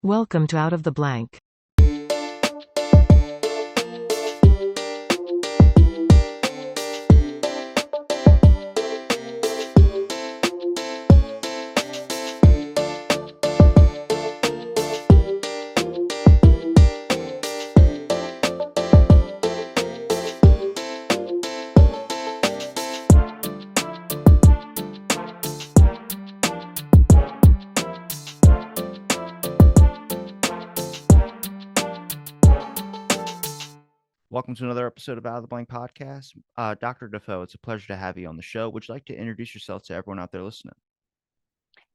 Welcome to Out of the Blank. Welcome to another episode of Out of the Blank podcast. Dr. Dufault, it's a pleasure to have you on the show. Would you like to introduce yourself to everyone out there listening?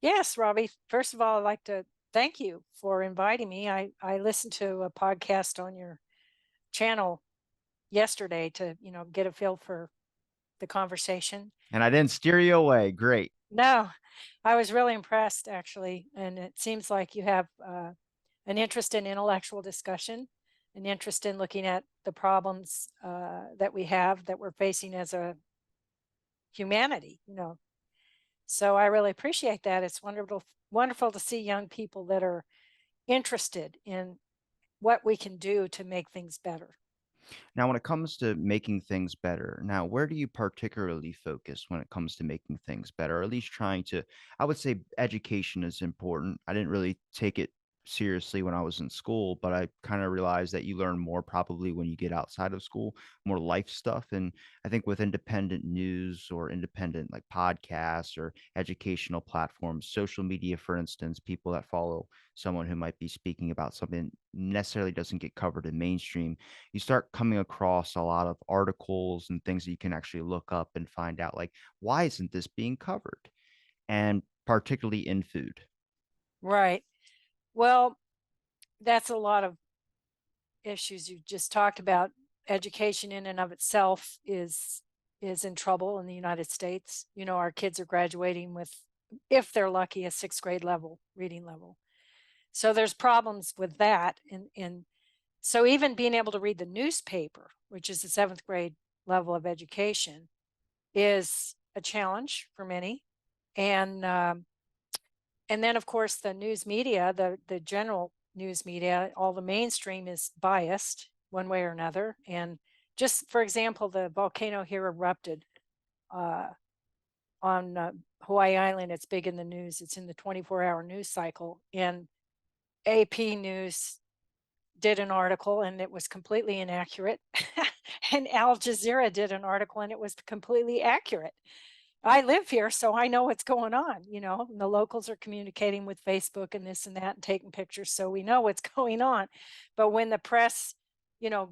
Yes, Robbie. First of all, I'd like to thank you for inviting me. I listened to a podcast on your channel yesterday to, get a feel for the conversation. And I didn't steer you away. Great. No, I was really impressed actually. And it seems like you have an interest in intellectual discussion, an interest in looking at the problems that we have that we're facing as a humanity. So I really appreciate that. It's wonderful to see young people that are interested in what we can do to make things better. Now, when it comes to making things better, now, where do you particularly focus when it comes to making things better, or at least trying to? I would say education is important. I didn't really take it seriously when I was in school, but I kind of realized that you learn more probably when you get outside of school, more life stuff. And I think with independent news or independent like podcasts or educational platforms, social media, for instance, people that follow someone who might be speaking about something necessarily doesn't get covered in mainstream, you start coming across a lot of articles and things that you can actually look up and find out, like, why isn't this being covered? And particularly in food. Right. Well, that's a lot of issues you just talked about. Education in and of itself is in trouble in the United States. Our kids are graduating with, if they're lucky, a sixth grade level reading level. So there's problems with that. And so even being able to read the newspaper, which is the seventh grade level of education, is a challenge for many. And then of course the news media, the general news media, all the mainstream is biased one way or another. And just for example, the volcano here erupted on Hawaii Island. It's big in the news. It's in the 24-hour news cycle. And AP News did an article and it was completely inaccurate. And Al Jazeera did an article and it was completely accurate. I live here, so I know what's going on, and the locals are communicating with Facebook and this and that and taking pictures, so we know what's going on. But when the press, you know,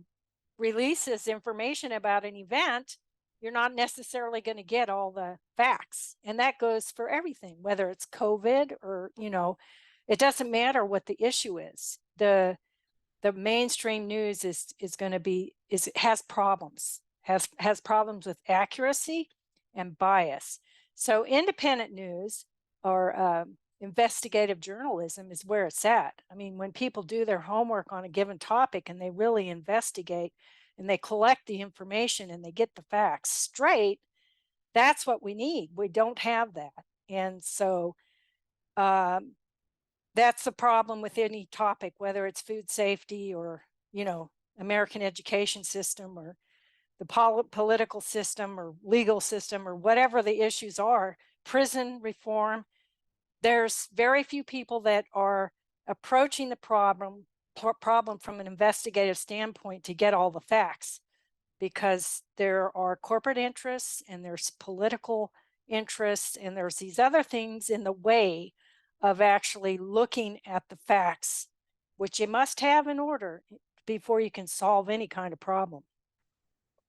releases information about an event, you're not necessarily going to get all the facts. And that goes for everything, whether it's COVID or, it doesn't matter what the issue is. The mainstream news is going to be has problems, has problems with accuracy and bias. So independent news or investigative journalism is where it's at. I mean, when people do their homework on a given topic and they really investigate and they collect the information and they get the facts straight, that's what we need. We don't have that. And so um, that's the problem with any topic, whether it's food safety or, American education system or the political system or legal system or whatever the issues are, prison reform. There's very few people that are approaching the problem from an investigative standpoint to get all the facts, because there are corporate interests and there's political interests and there's these other things in the way of actually looking at the facts, which you must have in order before you can solve any kind of problem.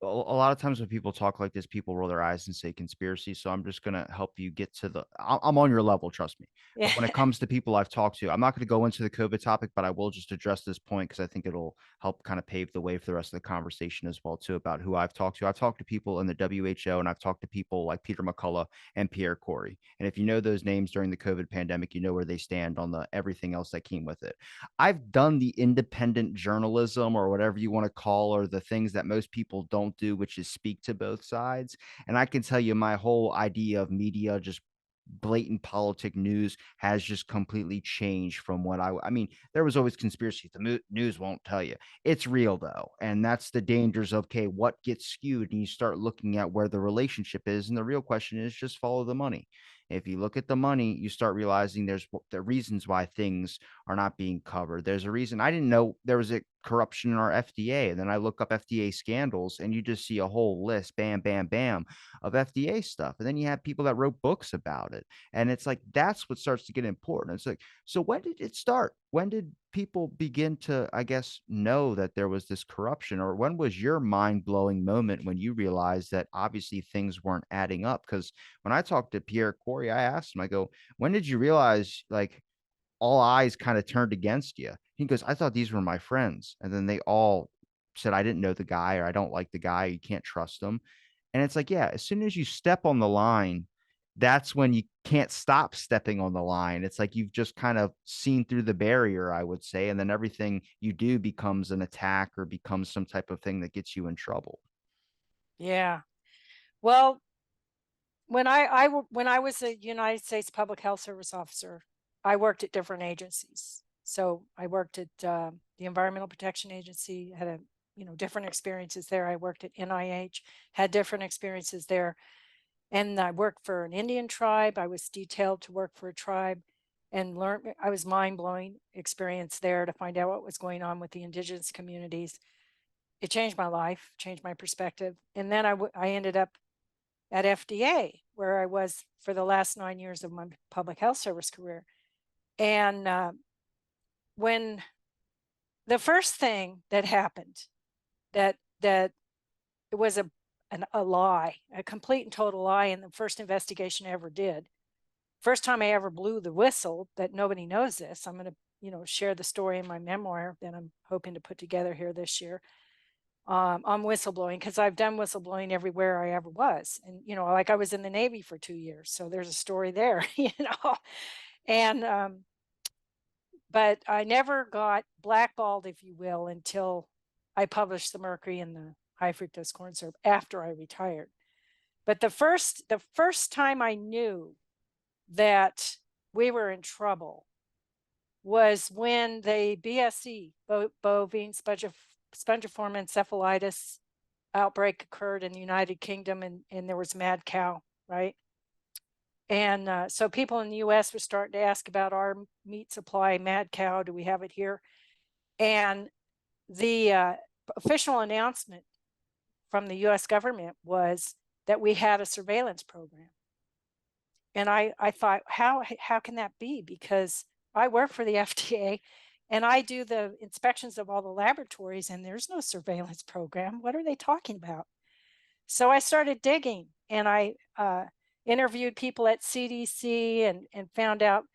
A lot of times when people talk like this, people roll their eyes and say conspiracy. So I'm just gonna help you get to the. I'm on your level, trust me. Yeah. But when it comes to people I've talked to, I'm not going to go into the COVID topic, but I will just address this point because I think it'll help kind of pave the way for the rest of the conversation as well too about who I've talked to. I've talked to people in the WHO, and I've talked to people like Peter McCullough and Pierre Corey. And if you know those names during the COVID pandemic, you know where they stand on the everything else that came with it. I've done the independent journalism or whatever you want to call, or the things that most people don't do, which is speak to both sides. And I can tell you my whole idea of media just blatant politic news has just completely changed from what I mean, there was always conspiracy. The news won't tell you. It's real though. And that's the dangers of, okay, what gets skewed? And you start looking at where the relationship is. And the real question is just follow the money. If you look at the money, you start realizing there's the reasons why things are not being covered. There's a reason I didn't know there was a corruption in our FDA. And then I look up FDA scandals and you just see a whole list, bam, bam, bam, of FDA stuff. And then you have people that wrote books about it. And it's like that's what starts to get important. It's like, so when did it start? When did people begin to, I guess, know that there was this corruption? Or when was your mind blowing moment when you realized that obviously things weren't adding up? Because when I talked to Pierre Corey, I asked him, I go, when did you realize like all eyes kind of turned against you? He goes, I thought these were my friends. And then they all said, I didn't know the guy, or I don't like the guy. You can't trust him. And it's like, yeah, as soon as you step on the line, that's when you can't stop stepping on the line. It's like you've just kind of seen through the barrier, I would say. And then everything you do becomes an attack or becomes some type of thing that gets you in trouble. Yeah. Well, when I was a United States Public Health Service officer, I worked at different agencies. So I worked at the Environmental Protection Agency, had a different experiences there. I worked at NIH, had different experiences there, and I worked for an Indian tribe. I was detailed to work for a tribe, and learned. I was mind blowing experience there to find out what was going on with the indigenous communities. It changed my life, changed my perspective, and then I ended up at FDA, where I was for the last 9 years of my public health service career. And when the first thing that happened, that it was a lie, a complete and total lie, in the first investigation I ever did. First time I ever blew the whistle, that nobody knows this. I'm going to share the story in my memoir that I'm hoping to put together here this year. On whistleblowing, because I've done whistleblowing everywhere I ever was. And, like I was in the Navy for 2 years. So there's a story there, And, but I never got blackballed, if you will, until I published the mercury in the high fructose corn syrup after I retired. But the first time I knew that we were in trouble was when the BSE, bovine spongiform encephalitis outbreak occurred in the United Kingdom, and there was mad cow, right? And so people in the US were starting to ask about our meat supply, mad cow, do we have it here? And the official announcement from the US government was that we had a surveillance program. And I thought, how can that be? Because I work for the FDA and I do the inspections of all the laboratories, and there's no surveillance program. What are they talking about? So I started digging, and I interviewed people at CDC and found out,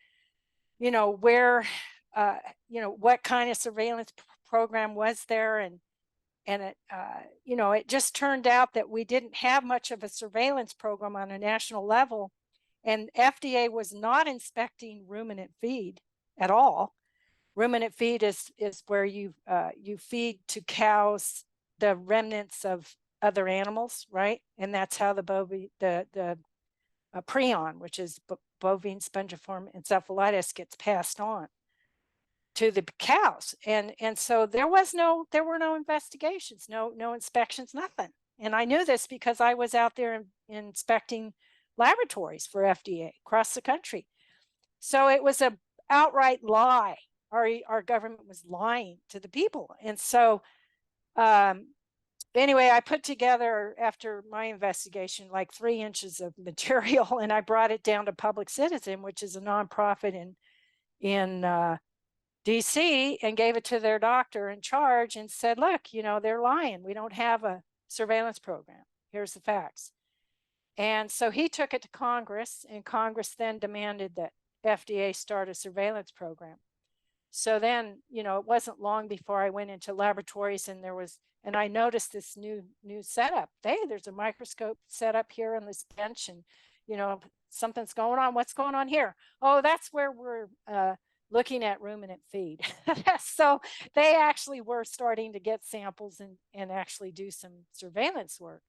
where, what kind of surveillance program was there, and it, it just turned out that we didn't have much of a surveillance program on a national level, and FDA was not inspecting ruminant feed at all. Ruminant feed is where you feed to cows the remnants of other animals, right? And that's how the prion, which is bovine spongiform encephalitis, gets passed on to the cows. And so there were no investigations, no inspections, nothing. And I knew this because I was out there inspecting laboratories for FDA across the country. So it was a outright lie. Our government was lying to the people. And so anyway, I put together, after my investigation, like 3 inches of material, and I brought it down to Public Citizen, which is a nonprofit in DC, and gave it to their doctor in charge and said, look, they're lying. We don't have a surveillance program. Here's the facts. And so he took it to Congress, and Congress then demanded that FDA start a surveillance program. So then, it wasn't long before I went into laboratories, and I noticed this new setup. Hey, there's a microscope set up here on this bench, and something's going on. What's going on here? Oh, that's where we're looking at ruminant feed. So they actually were starting to get samples and actually do some surveillance work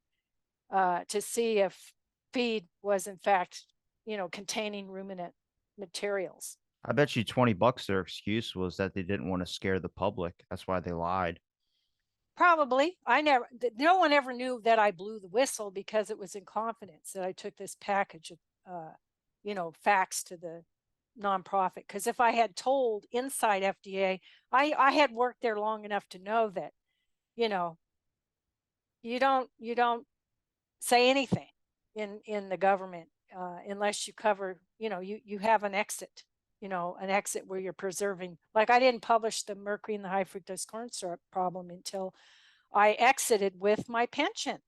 to see if feed was in fact containing ruminant materials. I bet you $20 their excuse was that they didn't want to scare the public. That's why they lied. Probably. No one ever knew that I blew the whistle because it was in confidence that I took this package of, facts to the nonprofit. Because if I had told inside FDA, I had worked there long enough to know that, you know, you don't say anything in the government unless you cover, you have an exit, an exit where you're preserving. Like I didn't publish the mercury in the high fructose corn syrup problem until I exited with my pension.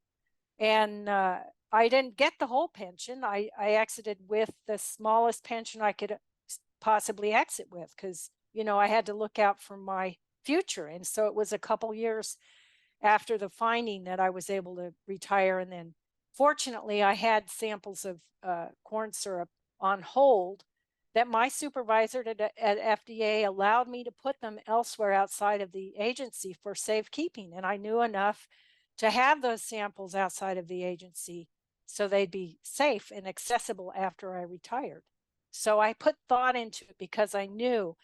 And I didn't get the whole pension. I exited with the smallest pension I could possibly exit with because, I had to look out for my future. And so it was a couple years after the finding that I was able to retire. And then fortunately, I had samples of corn syrup on hold that my supervisor at FDA allowed me to put them elsewhere outside of the agency for safekeeping. And I knew enough to have those samples outside of the agency so they'd be safe and accessible after I retired. So I put thought into it because I knew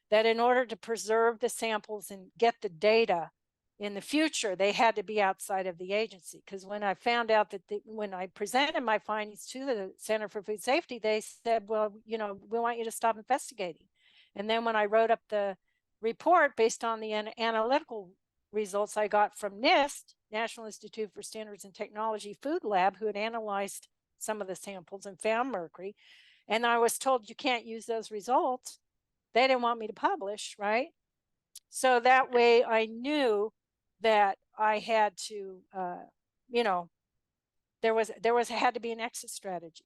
that in order to preserve the samples and get the data in the future, they had to be outside of the agency. Because when I found out that when I presented my findings to the Center for Food Safety, they said, well, we want you to stop investigating. And then when I wrote up the report based on the analytical results I got from NIST, National Institute for Standards and Technology Food Lab, who had analyzed some of the samples and found mercury, and I was told you can't use those results, they didn't want me to publish, right? So that way I knew that I had to, there was had to be an exit strategy.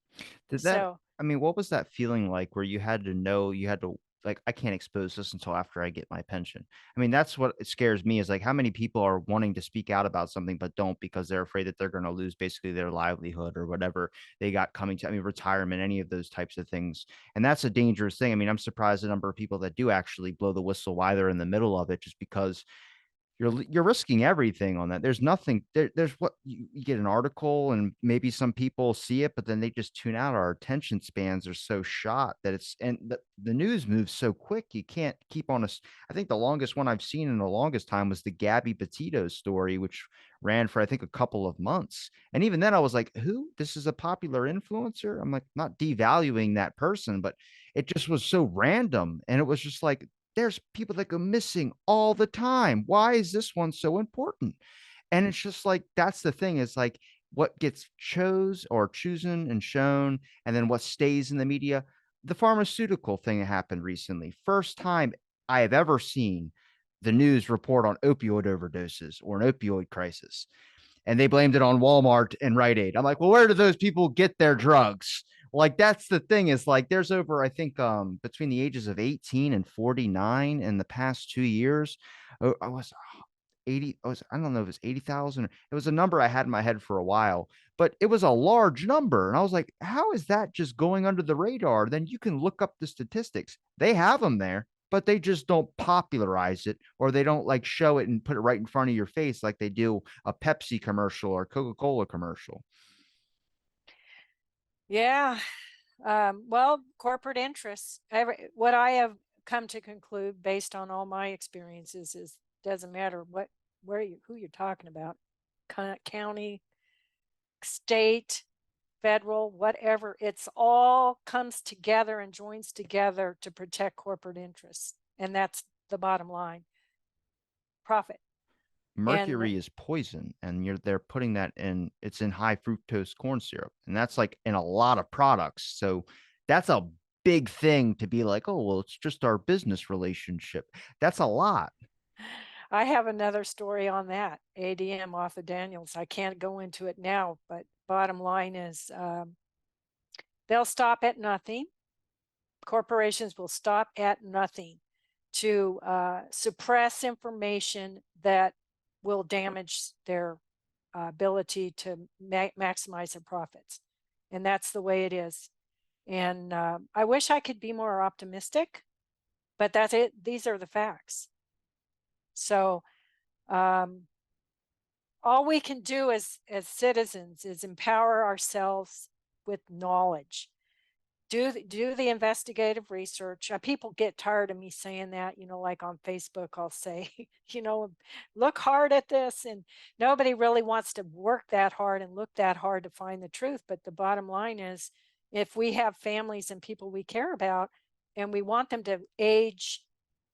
Did that So I mean, what was that feeling like where you had to know you had to like, I can't expose this until after I get my pension? I mean, that's what scares me is like how many people are wanting to speak out about something but don't because they're afraid that they're going to lose basically their livelihood or whatever they got coming to, I mean, retirement, any of those types of things. And that's a dangerous thing. I mean, I'm surprised the number of people that do actually blow the whistle while they're in the middle of it just because you're risking everything on that. There's nothing there's what you get an article and maybe some people see it, but then they just tune out. Our attention spans are so shot that it's and the news moves so quick. You can't keep on us. I think the longest one I've seen in the longest time was the Gabby Petito story, which ran for I think a couple of months. And even then I was like, who? This is a popular influencer? I'm like, not devaluing that person, but it just was so random. And it was just like there's people that go missing all the time. Why is this one so important? And it's just like that's the thing is like what gets chosen and shown, and then what stays in the media. The pharmaceutical thing that happened recently, first time I have ever seen the news report on opioid overdoses or an opioid crisis, and they blamed it on Walmart and Rite Aid. I'm like, well, where do those people get their drugs? Like that's the thing is like there's over I think between the ages of 18 and 49 in the past 2 years. I was 80. I don't know if it was 80,000. It was a number I had in my head for a while, but it was a large number. And I was like, how is that just going under the radar? Then you can look up the statistics. They have them there, but they just don't popularize it or they don't like show it and put it right in front of your face like they do a Pepsi commercial or Coca-Cola commercial. yeah, well, corporate interests. What I have come to conclude based on all my experiences is doesn't matter who you're talking about, county, state, federal, whatever, it's all comes together and joins together to protect corporate interests. And that's the bottom line, profit. And Mercury is poison, and they're putting that in. It's in high fructose corn syrup, and that's like in a lot of products. So that's a big thing to be like, oh well, it's just our business relationship. That's a lot. I have another story on that, ADM off of Daniels. I can't go into it now, but bottom line is they'll stop at nothing. Corporations will stop at nothing to suppress information that will damage their ability to maximize their profits. And that's the way it is. And I wish I could be more optimistic, but that's it. These are the facts. So all we can do as citizens is empower ourselves with knowledge Do the investigative research. People get tired of me saying that, like on Facebook, I'll say, look hard at this. And nobody really wants to work that hard and look that hard to find the truth. But the bottom line is, if we have families and people we care about, and we want them to age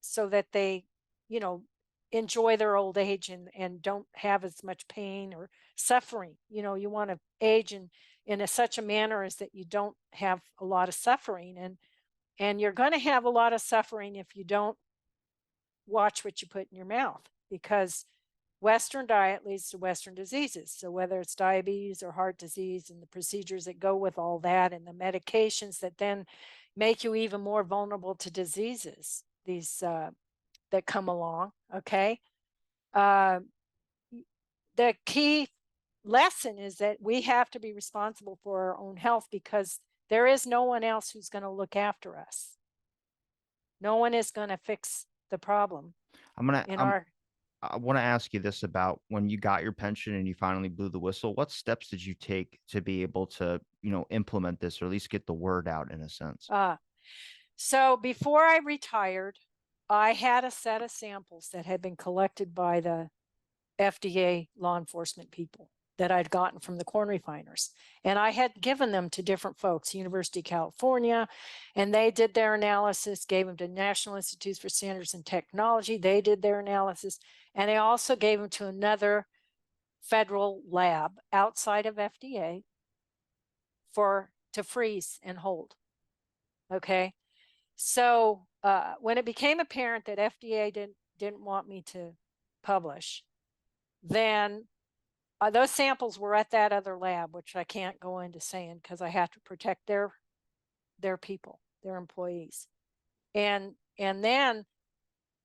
so that they, you know, enjoy their old age and don't have as much pain or suffering. You want to age such a manner as that you don't have a lot of suffering, and you're going to have a lot of suffering if you don't watch what you put in your mouth, because Western diet leads to Western diseases. So whether it's diabetes or heart disease and the procedures that go with all that, and the medications that then make you even more vulnerable to diseases, these that come along. Okay. uh, the key lesson is that we have to be responsible for our own health, because there is no one else who's going to look after us. No one is going to fix the problem I'm gonna in I'm our I want to ask you this about when you got your pension and you finally blew the whistle. What steps did you take to be able to, implement this or at least get the word out in a sense? uh so before I retired, I had a set of samples that had been collected by the FDA law enforcement people that I'd gotten from the corn refiners. And I had given them to different folks, University of California, and they did their analysis, gave them to National Institutes for Standards and Technology. They did their analysis. And they also gave them to another federal lab outside of FDA to freeze and hold. Okay. So when it became apparent that FDA didn't want me to publish, then those samples were at that other lab, which I can't go into saying because I have to protect their people, their employees. And then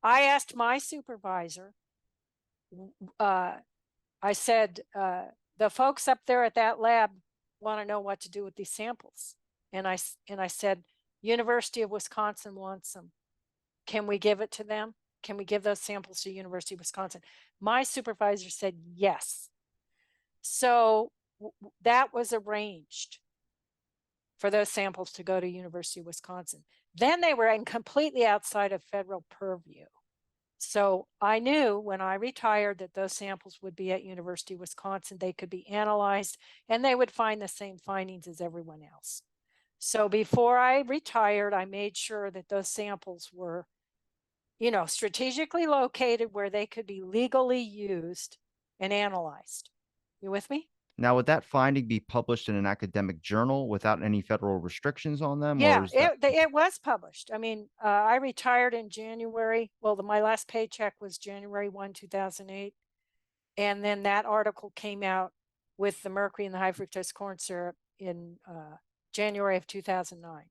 I asked my supervisor, I said, the folks up there at that lab want to know what to do with these samples. And I said, University of Wisconsin wants them. Can we give it to them? Can we give those samples to University of Wisconsin? My supervisor said yes. So that was arranged for those samples to go to University of Wisconsin. Then they were completely outside of federal purview. So I knew when I retired that those samples would be at University of Wisconsin. They could be analyzed and they would find the same findings as everyone else. So before I retired, I made sure that those samples were, strategically located where they could be legally used and analyzed. You with me? Now, would that finding be published in an academic journal without any federal restrictions on them, or Yeah, is that it was published. I mean, I retired in January. Well, my last paycheck was January 1, 2008. And then that article came out with the mercury in the high fructose corn syrup in January of 2009.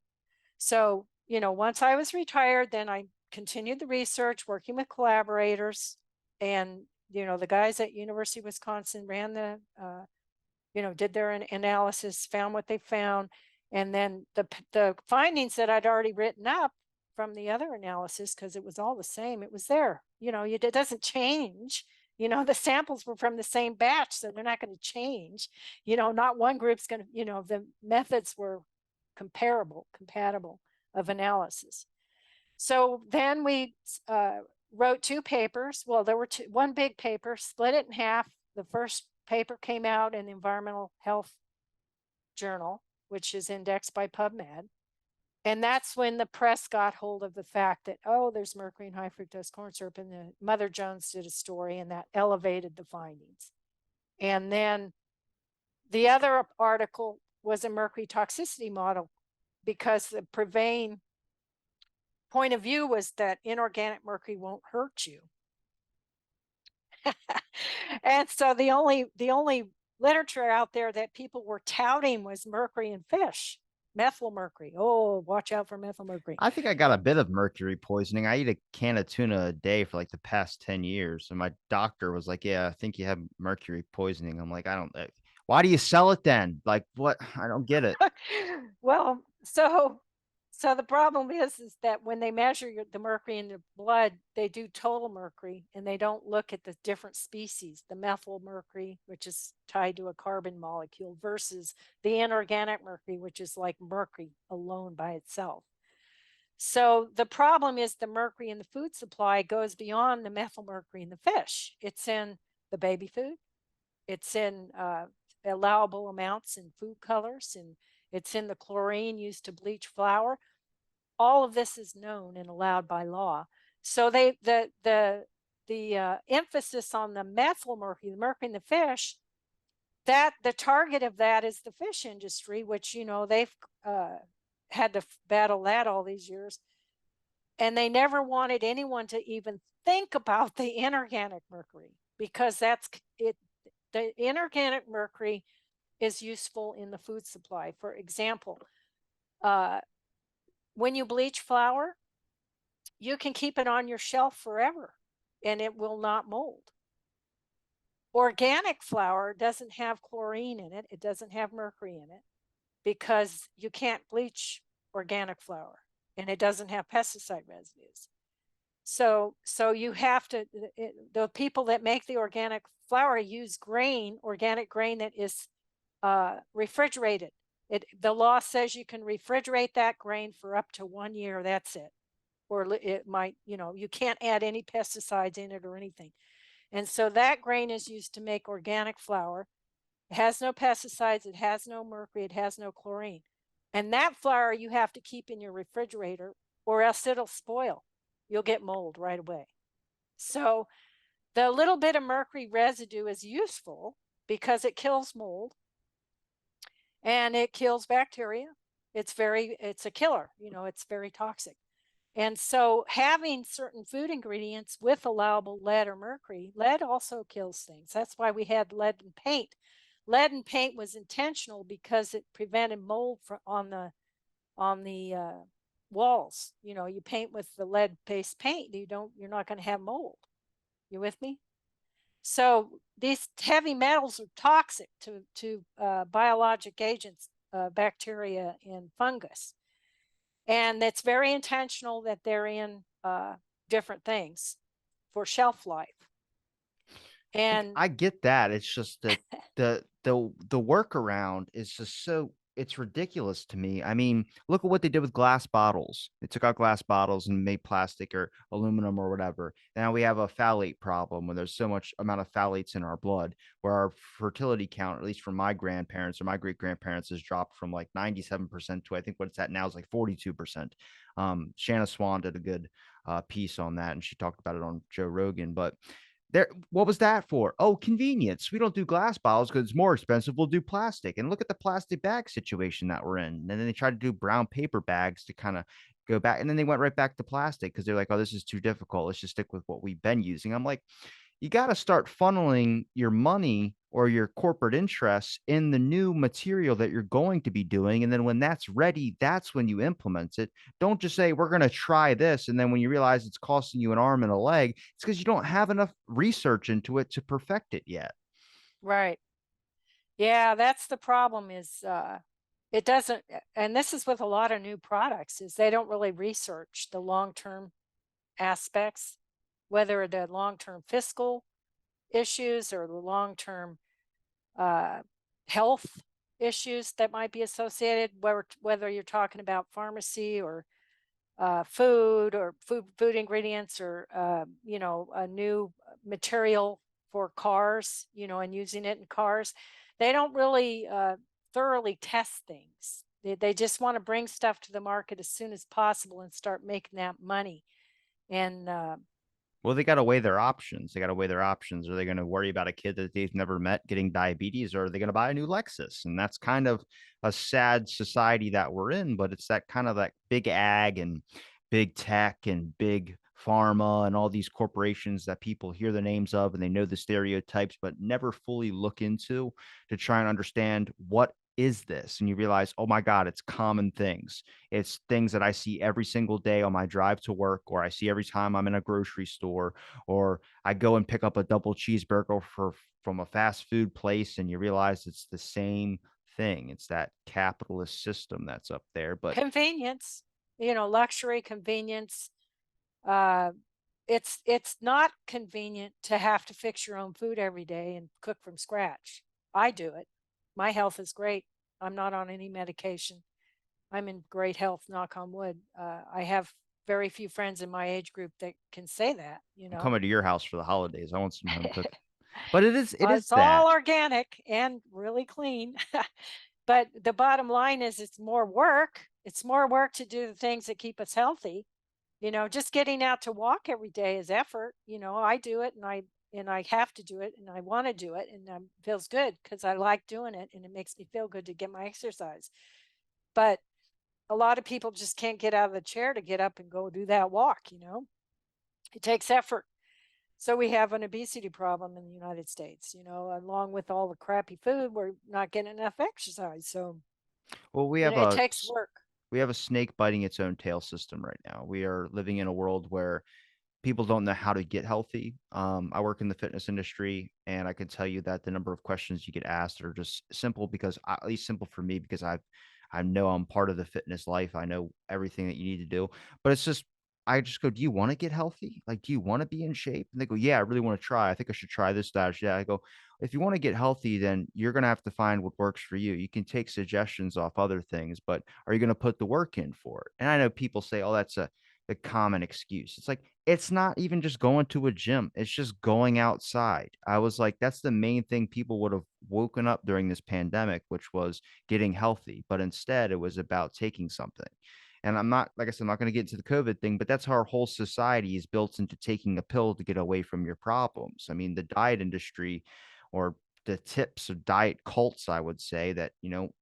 So, once I was retired, then I continued the research, working with collaborators. And, the guys at University of Wisconsin ran did their analysis, found what they found. And then the findings that I'd already written up from the other analysis, because it was all the same, it was there. It doesn't change. The samples were from the same batch, so they're not going to change. Not one group's going to, the methods were compatible of analysis. So then we wrote two papers. Well, there were one big paper, split it in half. The first paper came out in the Environmental Health Journal, which is indexed by PubMed. And that's when the press got hold of the fact that, oh, there's mercury in high fructose corn syrup. And the Mother Jones did a story, and that elevated the findings. And then the other article was a mercury toxicity model, because the prevailing point of view was that inorganic mercury won't hurt you. And so the only literature out there that people were touting was mercury in fish, methyl mercury. Oh, watch out for methyl mercury. I think I got a bit of mercury poisoning. I eat a can of tuna a day for like the past 10 years. And my doctor was like, yeah, I think you have mercury poisoning. I'm like, I don't, why do you sell it then? Like, what? I don't get it. Well, So the problem is that when they measure the mercury in the blood, they do total mercury and they don't look at the different species, the methyl mercury, which is tied to a carbon molecule, versus the inorganic mercury, which is like mercury alone by itself. So the problem is the mercury in the food supply goes beyond the methyl mercury in the fish. It's in the baby food. It's in allowable amounts in food colors, and it's in the chlorine used to bleach flour. All of this is known and allowed by law. So the emphasis on the methyl mercury, the mercury in the fish, that the target of that is the fish industry, which they've had to battle that all these years, and they never wanted anyone to even think about the inorganic mercury because that's it. The inorganic mercury is useful in the food supply. For example, uh, when you bleach flour, you can keep it on your shelf forever and it will not mold. Organic flour doesn't have chlorine in it, it doesn't have mercury in it because you can't bleach organic flour, and it doesn't have pesticide residues. So you have to, the people that make the organic flour use organic grain that is refrigerated. The law says you can refrigerate that grain for up to 1 year. That's it. Or it might, you can't add any pesticides in it or anything. And so that grain is used to make organic flour. It has no pesticides, it has no mercury, it has no chlorine. And that flour you have to keep in your refrigerator or else it'll spoil. You'll get mold right away. So the little bit of mercury residue is useful because it kills mold and it kills bacteria. It's a killer, it's very toxic. And so having certain food ingredients with allowable lead or mercury, lead also kills things. That's why we had lead in paint. Lead in paint was intentional because it prevented mold on the walls. You paint with the lead-based paint, you're not going to have mold. You with me? So these heavy metals are toxic to biologic agents, bacteria and fungus. And it's very intentional that they're in different things for shelf life. And I get that. It's just that the workaround is just so it's ridiculous to me. I mean, look at what they did with glass bottles. They took out glass bottles and made plastic or aluminum or whatever. Now we have a phthalate problem where there's so much amount of phthalates in our blood where our fertility count, at least for my grandparents or my great grandparents, has dropped from like 97% to I think what it's at now is like 42%. Shanna Swan did a good piece on that and she talked about it on Joe Rogan. But there, what was that for? Oh, convenience. We don't do glass bottles because it's more expensive. We'll do plastic. And look at the plastic bag situation that we're in. And then they tried to do brown paper bags to kind of go back. And then they went right back to plastic because they're like, oh, this is too difficult. Let's just stick with what we've been using. I'm like, you got to start funneling your money or your corporate interests in the new material that you're going to be doing. And then when that's ready, that's when you implement it. Don't just say, we're going to try this. And then when you realize it's costing you an arm and a leg, it's because you don't have enough research into it to perfect it yet. right. Yeah, that's the problem is it doesn't, and this is with a lot of new products, is they don't really research the long-term aspects, whether the long-term fiscal issues or the long-term uh, health issues that might be associated, whether you're talking about pharmacy or food or food ingredients or a new material for cars, and using it in cars. They don't really thoroughly test things. They just want to bring stuff to the market as soon as possible and start making that money. And Well, they got to weigh their options. They got to weigh their options. Are they going to worry about a kid that they've never met getting diabetes, or are they going to buy a new Lexus? And that's kind of a sad society that we're in. But it's that kind of that big ag and big tech and big pharma and all these corporations that people hear the names of and they know the stereotypes, but never fully look into to try and understand what is this? And you realize, oh my God, it's common things. It's things that I see every single day on my drive to work, or I see every time I'm in a grocery store, or I go and pick up a double cheeseburger from a fast food place, and you realize it's the same thing. It's that capitalist system that's up there. But convenience. luxury, convenience. Uh, it's not convenient to have to fix your own food every day and cook from scratch. I do it. My health is great. I'm not on any medication. I'm in great health, knock on wood. I have very few friends in my age group that can say that, I'm coming to your house for the holidays. I want some home cooked. But it is It's that. all organic and really clean. But the bottom line is it's more work. It's more work to do the things that keep us healthy. Just getting out to walk every day is effort. I do it, and I have to do it, and I want to do it, and feels good because I like doing it, and it makes me feel good to get my exercise. But a lot of people just can't get out of the chair to get up and go do that walk. It takes effort. So we have an obesity problem in the United States, along with all the crappy food, we're not getting enough exercise. So, Well, it takes work. we have a snake biting its own tail system right now. We are living in a world where people don't know how to get healthy. I work in the fitness industry, and I can tell you that the number of questions you get asked are just simple because at least simple for me because I know I'm part of the fitness life. I know everything that you need to do, but it's just I just go, "Do you want to get healthy? Like, do you want to be in shape?" And they go, "Yeah, I really want to try. I think I should try this, that." Yeah, I go, "If you want to get healthy, then you're gonna have to find what works for you. You can take suggestions off other things, but are you gonna put the work in for it?" And I know people say, "Oh, that's a the common excuse." It's like, it's not even just going to a gym, it's just going outside. I was like, that's the main thing people would have woken up during this pandemic, which was getting healthy, but instead it was about taking something. And I'm not, like I said, I'm not going to get into the COVID thing, but that's how our whole society is built into taking a pill to get away from your problems. I mean, the diet industry or the tips of diet cults, I would say that,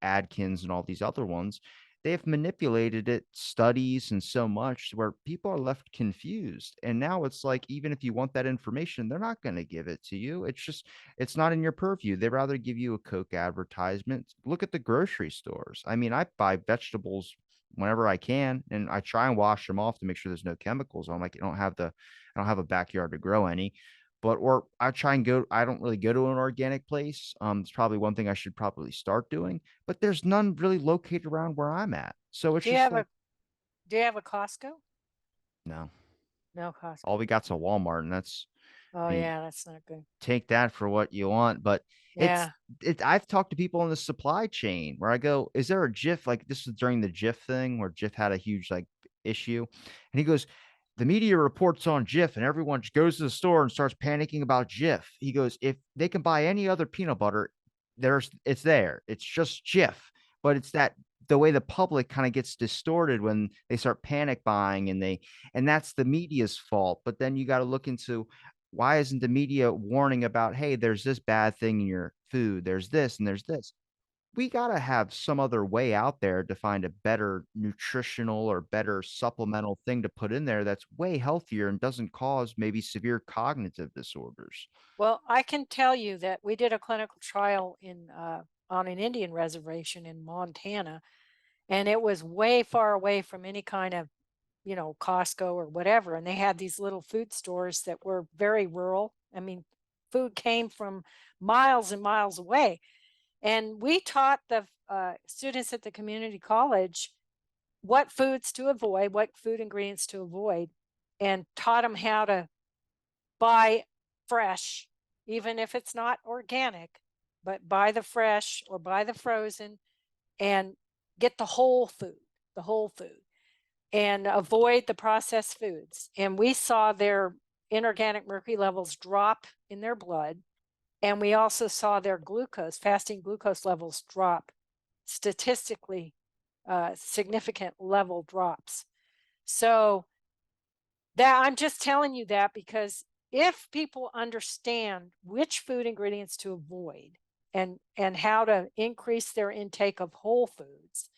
Adkins and all these other ones, they've manipulated it, studies and so much where people are left confused. And now it's like, even if you want that information, they're not going to give it to you. It's just, it's not in your purview. They'd rather give you a Coke advertisement. Look at the grocery stores. I mean, I buy vegetables whenever I can, and I try and wash them off to make sure there's no chemicals on. Like, I don't have a backyard to grow any, but or I try and go. I don't really go to an organic place. It's probably one thing I should probably start doing, but there's none really located around where I'm at. So it's Do you just have like, a do you have a Costco? no, No all Costco. we got's a Walmart, and that's, Oh I mean, yeah, that's not good. take that for what you want, but it's Yeah. I've talked to people in the supply chain where I go, "Is there a Jif?" Like, this was during the Jif thing where Jif had a huge, like, issue, and he goes, "The media reports on Jif, and everyone just goes to the store and starts panicking about Jif." He goes, "If they can buy any other peanut butter, it's there. It's just Jif." But it's that the way the public kinda gets distorted when they start panic buying and that's the media's fault, but then you gotta look into why isn't the media warning about, "Hey, there's this bad thing in your food. There's this and there's this." We gotta have some other way out there to find a better nutritional or better supplemental thing to put in there that's way healthier and doesn't cause maybe severe cognitive disorders. Well, I can tell you that we did a clinical trial on an Indian reservation in Montana, and it was way far away from any kind of Costco or whatever. And they had these little food stores that were very rural. I mean, food came from miles and miles away. And we taught the students at the community college what foods to avoid, what food ingredients to avoid, and taught them how to buy fresh, even if it's not organic, but buy the fresh or buy the frozen and get the whole food and avoid the processed foods. And we saw their inorganic mercury levels drop in their blood. And we also saw their fasting glucose levels drop statistically significant level drops. So that I'm just telling you that because if people understand which food ingredients to avoid and how to increase their intake of whole foods,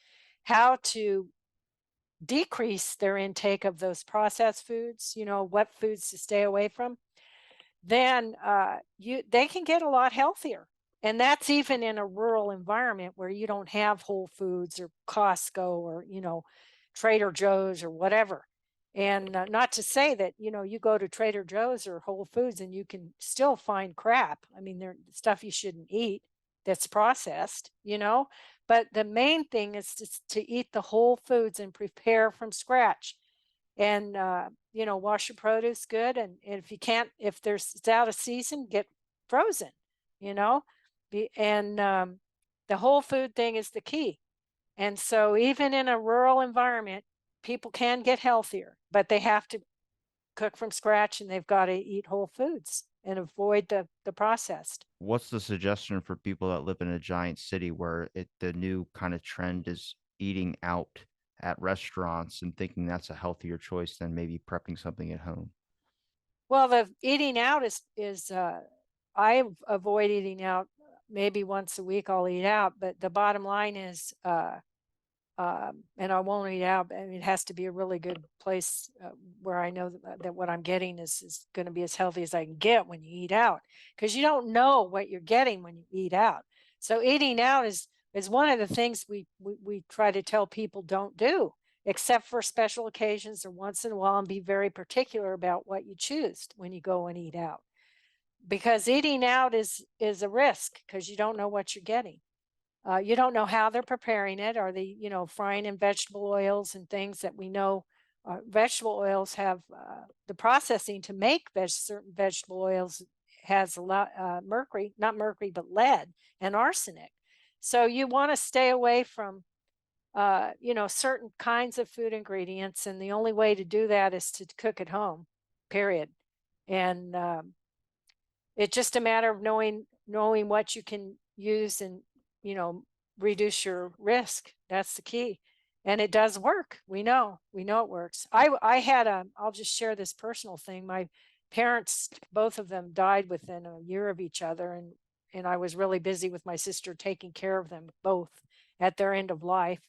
how to decrease their intake of those processed foods, what foods to stay away from, then they can get a lot healthier. And that's even in a rural environment where you don't have Whole Foods or Costco or Trader Joe's or whatever. And not to say that you go to Trader Joe's or Whole Foods and you can still find crap. I mean, there's stuff you shouldn't eat that's processed, But the main thing is to eat the whole foods and prepare from scratch. And wash your produce good. And if you can't, if there's it's out of season, get frozen. You know, and the whole food thing is the key. And so even in a rural environment, people can get healthier, but they have to cook from scratch and they've got to eat whole foods and avoid the processed. What's the suggestion for people that live in a giant city where the new kind of trend is eating out at restaurants and thinking that's a healthier choice than maybe prepping something at home? Well, the eating out is I avoid eating out. Maybe once a week I'll eat out, but the bottom line is and I won't eat out. I mean, it has to be a really good place where I know that what I'm getting is going to be as healthy as I can get when you eat out, because you don't know what you're getting when you eat out. So eating out is one of the things we try to tell people don't do, except for special occasions or once in a while, and be very particular about what you choose when you go and eat out, because eating out is a risk because you don't know what you're getting. You don't know how they're preparing it. Are they, frying in vegetable oils and things that we know? Vegetable oils have the processing to make certain vegetable oils has a lot mercury, not mercury, but lead and arsenic. So you want to stay away from, certain kinds of food ingredients, and the only way to do that is to cook at home. Period. And it's just a matter of knowing what you can use and, you know, reduce your risk. That's the key. And it does work. We know it works. I had I'll just share this personal thing. My parents, both of them died within a year of each other, and I was really busy with my sister taking care of them both at their end of life.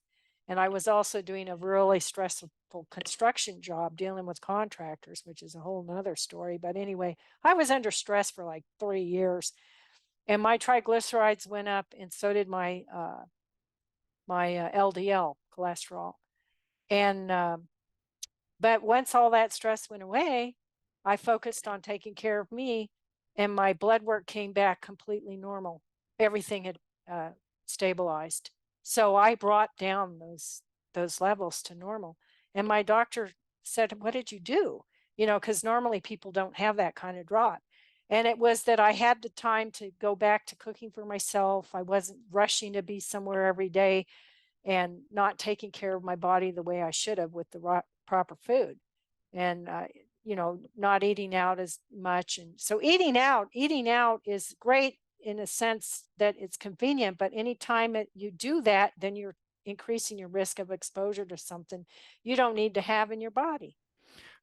And I was also doing a really stressful construction job dealing with contractors, which is a whole nother story. But anyway, I was under stress for like 3 years, and my triglycerides went up, and so did my LDL cholesterol. And but once all that stress went away, I focused on taking care of me, and my blood work came back completely normal. Everything had stabilized. So I brought down those levels to normal. And my doctor said, "What did you do?" Because normally people don't have that kind of drop. And it was that I had the time to go back to cooking for myself. I wasn't rushing to be somewhere every day and not taking care of my body the way I should have with the proper food, and not eating out as much. And so eating out is great in a sense that it's convenient, but anytime you do that, then you're increasing your risk of exposure to something you don't need to have in your body.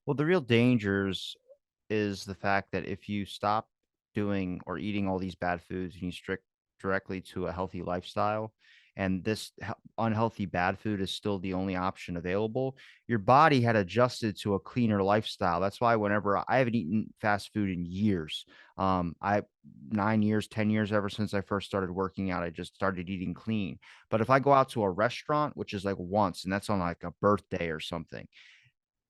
Well, the real dangers is the fact that if you stop doing or eating all these bad foods and you strict directly to a healthy lifestyle, and this unhealthy bad food is still the only option available, your body had adjusted to a cleaner lifestyle. That's why whenever I haven't eaten fast food in years, I 9 years, 10 years ever since I first started working out, I just started eating clean. But if I go out to a restaurant, which is like once, and that's on like a birthday or something,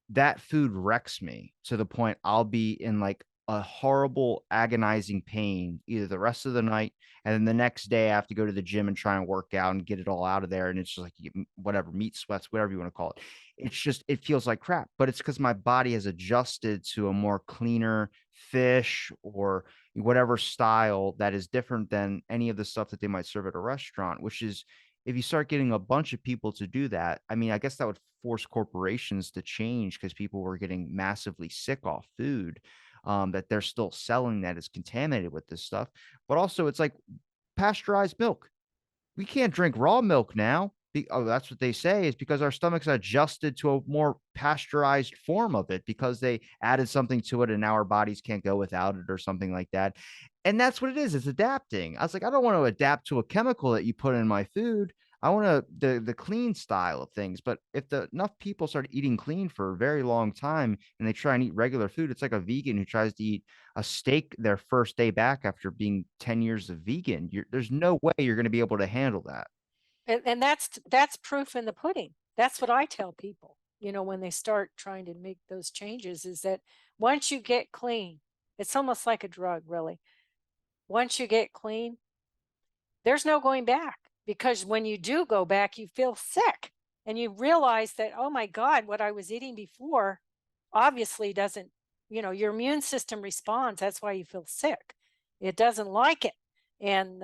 that food wrecks me to the point I'll be in, like, a horrible agonizing pain either the rest of the night, and then the next day I have to go to the gym and try and work out and get it all out of there, and it's just like you whatever, meat sweats, whatever you wanna call it. It's just it feels like crap, but it's because my body has adjusted to a more cleaner fish or whatever style that is different than any of the stuff that they might serve at a restaurant, which is if you start getting a bunch of people to do that, I mean, I guess that would force corporations to change because people were getting massively sick off food, that they're still selling that is contaminated with this stuff. But also, it's like pasteurized milk. We can't drink raw milk now. Oh, that's what they say is because our stomachs adjusted to a more pasteurized form of it because they added something to it and now our bodies can't go without it or something like that. And that's what it is. It's adapting. I was like, I don't want to adapt to a chemical that you put in my food. I want the clean style of things. But if enough people start eating clean for a very long time and they try and eat regular food, it's like a vegan who tries to eat a steak their first day back after being 10 years of vegan. There's no way you're going to be able to handle that. And that's proof in the pudding. That's what I tell people, when they start trying to make those changes, is that once you get clean, it's almost like a drug, really. Once you get clean, there's no going back. because when you do go back, you feel sick and you realize that, oh my God, what I was eating before obviously doesn't, your immune system responds. That's why you feel sick. It doesn't like it. And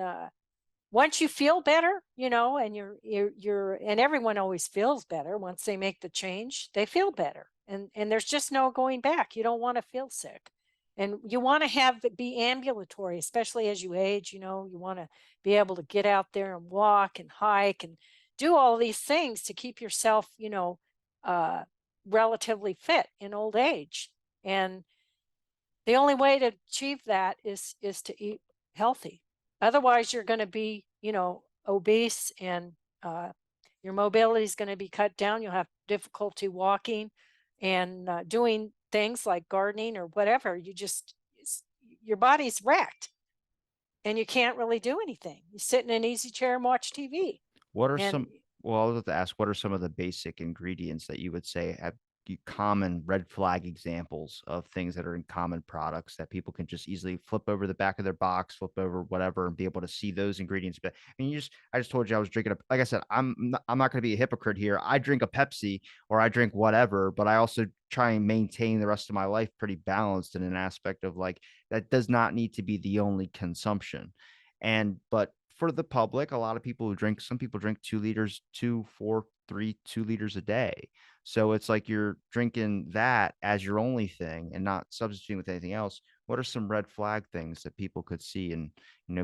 once you feel better, and and everyone always feels better once they make the change, they feel better. And there's just no going back. You don't want to feel sick. And you want to have it be ambulatory, especially as you age. You want to be able to get out there and walk and hike and do all these things to keep yourself, uh, relatively fit in old age. And the only way to achieve that is to eat healthy. Otherwise, you're going to be, obese, and your mobility is going to be cut down. You'll have difficulty walking and doing things like gardening or whatever. Your body's wrecked and you can't really do anything. You sit in an easy chair and watch TV. What are And some well, I was about to ask, what are some of the basic ingredients that you would say have common red flag examples of things that are in common products that people can just easily flip over the back of their box, flip over whatever, and be able to see those ingredients? But I mean, I just told you I was drinking like I said, I'm not going to be a hypocrite here. I drink a Pepsi or I drink whatever, but I also try and maintain the rest of my life pretty balanced in an aspect of like that does not need to be the only consumption. But for the public, a lot of people some people drink 2 liters, 2 liters a day. So it's like you're drinking that as your only thing and not substituting with anything else. What are some red flag things that people could see and,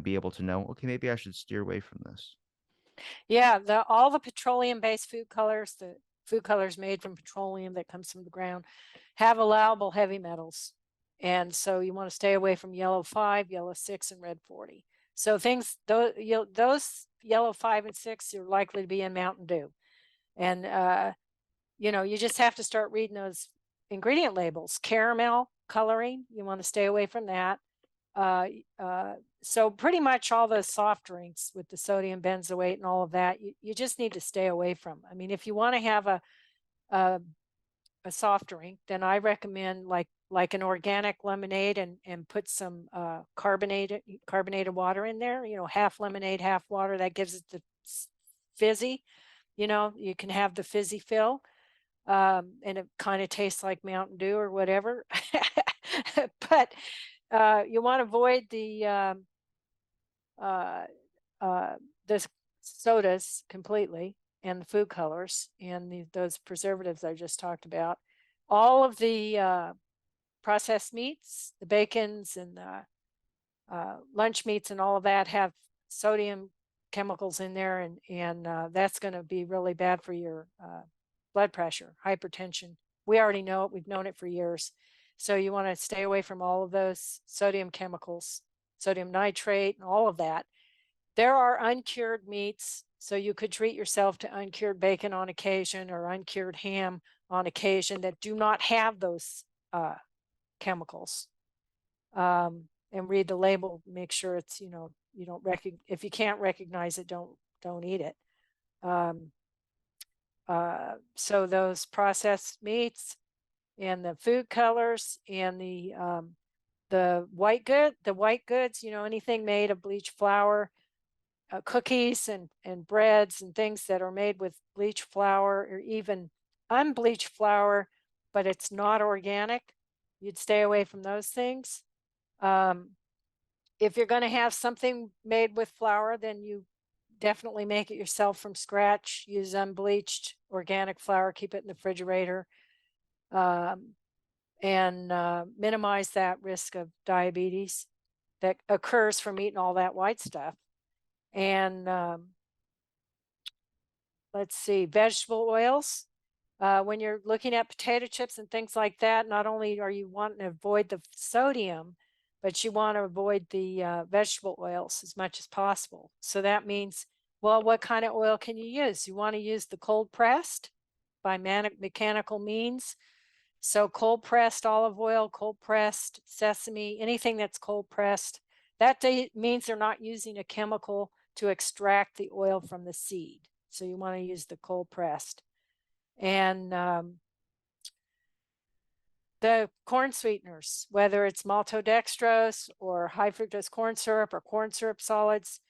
be able to know, okay, maybe I should steer away from this? yeah, all the petroleum-based food colors, the food colors made from petroleum that comes from the ground, have allowable heavy metals. And so you want to stay away from yellow 5, yellow 6, and red 40. So those yellow 5 and 6 are likely to be in Mountain Dew. And you just have to start reading those ingredient labels. Caramel coloring, you want to stay away from that. Uh, so pretty much all the soft drinks with the sodium benzoate and all of that, you just need to stay away from. I mean, if you want to have a, a soft drink, then I recommend like an organic lemonade and put some carbonated water in there, half lemonade, half water. That gives it the fizzy, you can have the fizzy fill. And it kind of tastes like Mountain Dew or whatever. But you want to avoid uh, the sodas completely, and the food colors, and those preservatives I just talked about. All of the processed meats, the bacons and the lunch meats and all of that have sodium chemicals in there, and that's going to be really bad for your blood pressure, hypertension. We already know it. We've known it for years. So you want to stay away from all of those sodium chemicals, sodium nitrate, and all of that. There are uncured meats, so you could treat yourself to uncured bacon on occasion or uncured ham on occasion that do not have those chemicals. And read the label, make sure it's, you don't if you can't recognize it, don't eat it. So those processed meats and the food colors and the white goods, anything made of bleached flour, cookies and breads and things that are made with bleached flour or even unbleached flour, but it's not organic, you'd stay away from those things. If you're going to have something made with flour, then you definitely make it yourself from scratch. Use unbleached organic flour, keep it in the refrigerator, and minimize that risk of diabetes that occurs from eating all that white stuff. And let's see, vegetable oils. When you're looking at potato chips and things like that, not only are you wanting to avoid the sodium, but you want to avoid the vegetable oils as much as possible. So that means, well, what kind of oil can you use? You want to use the cold pressed by mechanical means. So cold pressed olive oil, cold pressed sesame, anything that's cold pressed, that means they're not using a chemical to extract the oil from the seed. So you want to use the cold pressed. And the corn sweeteners, whether it's maltodextrose or high fructose corn syrup or corn syrup solids,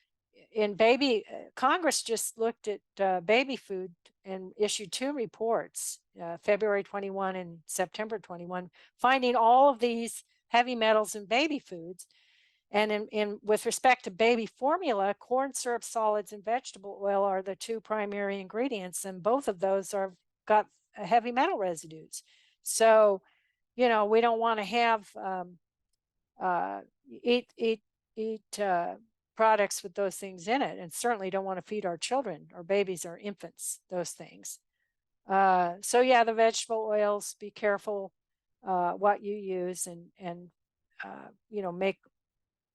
in baby Congress just looked at baby food and issued two reports, February 21 and September 21, finding all of these heavy metals in baby foods. And in with respect to baby formula, corn syrup solids and vegetable oil are the two primary ingredients, and both of those are got heavy metal residues. So, we don't want to have uh, eat eat eat products with those things in it, and certainly don't want to feed our children or babies or infants those things. So yeah, the vegetable oils. Be careful what you use, and make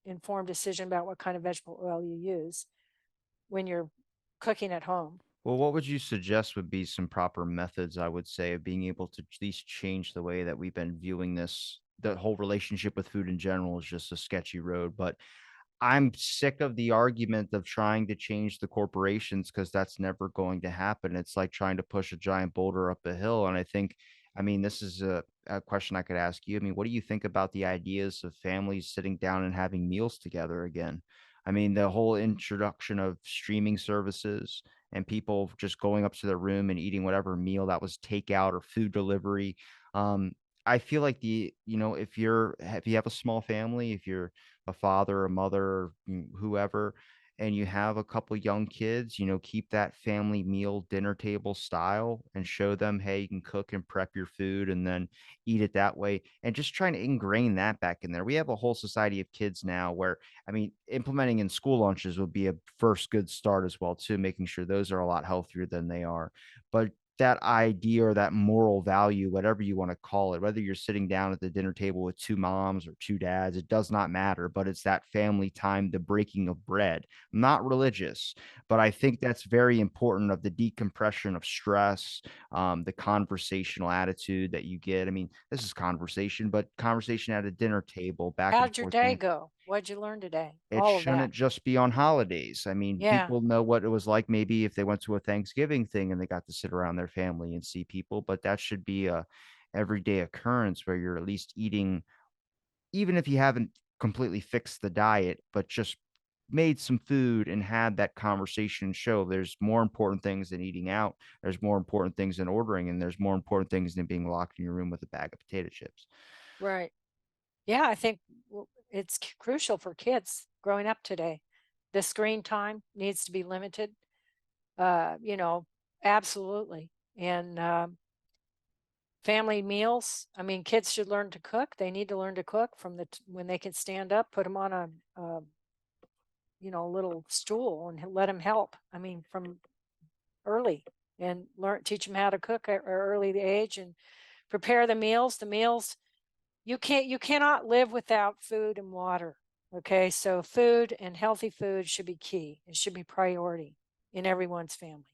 informed decision about what kind of vegetable oil you use when you're cooking at home. Well, what would you suggest would be some proper methods, I would say, of being able to at least change the way that we've been viewing this? The whole relationship with food in general is just a sketchy road. But I'm sick of the argument of trying to change the corporations because that's never going to happen. It's like trying to push a giant boulder up a hill. And I mean, this is a question I could ask you. I mean, what do you think about the ideas of families sitting down and having meals together again? I mean, the whole introduction of streaming services and people just going up to their room and eating whatever meal that was takeout or food delivery. Um, I feel like if you have a small family, if you're a father, a mother, whoever, and you have a couple young kids, keep that family meal dinner table style and show them, hey, you can cook and prep your food and then eat it that way. And just trying to ingrain that back in there. We have a whole society of kids now where, I mean, implementing in school lunches would be a first good start as well, too, making sure those are a lot healthier than they are. But that idea or that moral value, whatever you want to call it, whether you're sitting down at the dinner table with two moms or two dads, it does not matter. But it's that family time, the breaking of bread. I'm not religious, but I think that's very important of the decompression of stress, the conversational attitude that you get. I mean, this is conversation, but conversation at a dinner table, back and How'd your forth. day go? What'd you learn today? It All of that. shouldn't just be on holidays. I mean, Yeah, people know what it was like maybe if they went to a Thanksgiving thing and they got to sit around their family and see people, but that should be a everyday occurrence where you're at least eating, even if you haven't completely fixed the diet, but just made some food and had that conversation show there's more important things than eating out. There's more important things than ordering, and there's more important things than being locked in your room with a bag of potato chips. right. Yeah, I think it's crucial for kids growing up today. The screen time needs to be limited. Uh, you know, absolutely. And family meals. I mean, kids should learn to cook. They need to learn to cook from when they can stand up. Put them on a little stool and let them help. I mean, from early, and teach them how to cook at an early age, and prepare the meals. The meals, you cannot live without food and water. Okay, so food and healthy food should be key. It should be priority in everyone's family,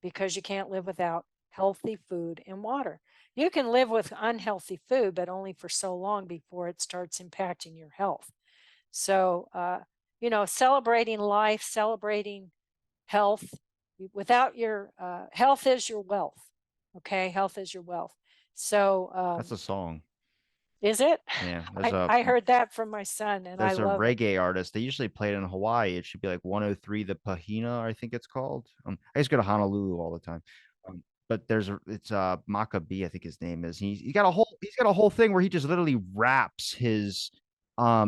because you can't live without healthy food and water. You can live with unhealthy food, but only for so long before it starts impacting your health. So, celebrating life, celebrating health. Without your health is your wealth. Okay, health is your wealth. So, That's a song. is it? Yeah, I heard that from my son, and I there's a love it. reggae artist. They usually play it in Hawaii. It should be like 103 The Pahina, I think it's called. I used to go to Honolulu all the time. But it's Maccabee, I think his name is. He's got a whole thing where he just literally wraps his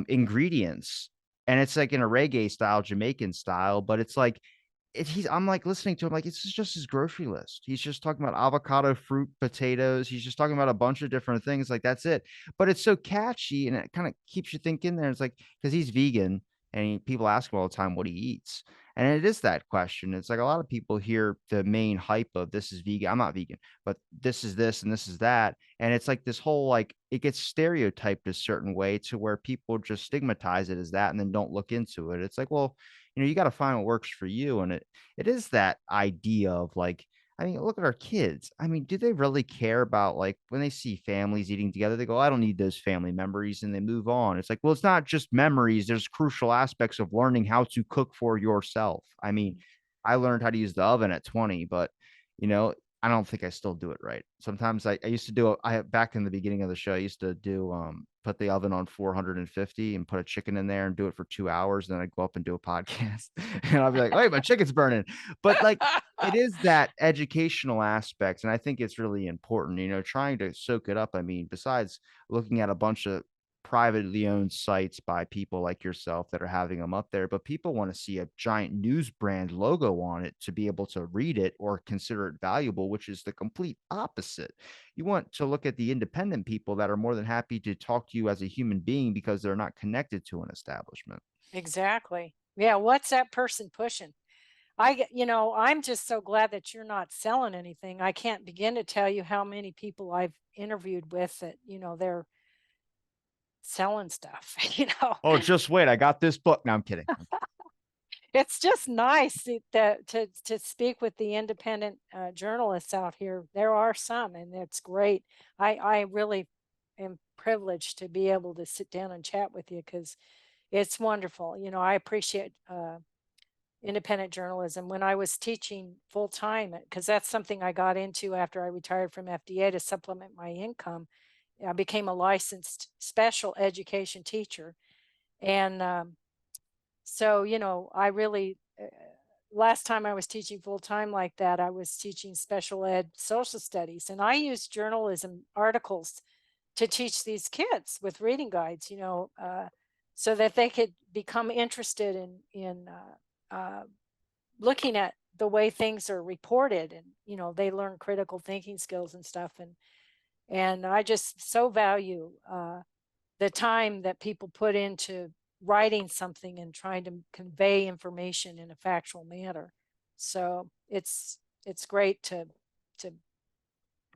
ingredients, and it's like in a reggae style, Jamaican style, but it's like I'm like listening to him like it's just his grocery list. He's just talking about avocado, fruit, potatoes. He's just talking about a bunch of different things. Like that's it. But it's so catchy and it kind of keeps you thinking there. It's like because he's vegan and people ask him all the time what he eats. And it is that question. It's like a lot of people hear the main hype of this is vegan. I'm not vegan, but this is this and this is that. And it's like this whole like it gets stereotyped a certain way to where people just stigmatize it as that and then don't look into it. It's like, well, you got to find what works for you. And it is that idea of like, I mean, look at our kids. I mean, do they really care about like when they see families eating together? They go, I don't need those family memories, and they move on. It's like, well, it's not just memories. There's crucial aspects of learning how to cook for yourself. I mean, I learned how to use the oven at 20, but you know, I don't think I still do it right. Sometimes I used to do I back in the beginning of the show, I used to do put the oven on 450 and put a chicken in there and do it for 2 hours, then I'd go up and do a podcast, and I'll be like, "Hey, my chicken's burning." But, like, it is that educational aspect, and I think it's really important, trying to soak it up. I mean, besides looking at a bunch of privately owned sites by people like yourself that are having them up there, but people wanna see a giant news brand logo on it to be able to read it or consider it valuable, which is the complete opposite. You want to look at the independent people that are more than happy to talk to you as a human being because they're not connected to an establishment. Exactly. Yeah, what's that person pushing? I'm just so glad that you're not selling anything. I can't begin to tell you how many people I've interviewed with that, they're selling stuff, "Oh, just wait, I got this book." No, I'm kidding. It's just nice to speak with the independent journalists out here. There are some, and it's great. I really am privileged to be able to sit down and chat with you because it's wonderful. I appreciate independent journalism. When I was teaching full time, because that's something I got into after I retired from FDA to supplement my income. I became a licensed special education teacher, and so, I really, last time I was teaching full time like that, I was teaching special ed social studies, and I used journalism articles to teach these kids with reading guides, so that they could become interested in looking at the way things are reported, and they learn critical thinking skills and stuff, and I just so value the time that people put into writing something and trying to convey information in a factual manner. So it's great to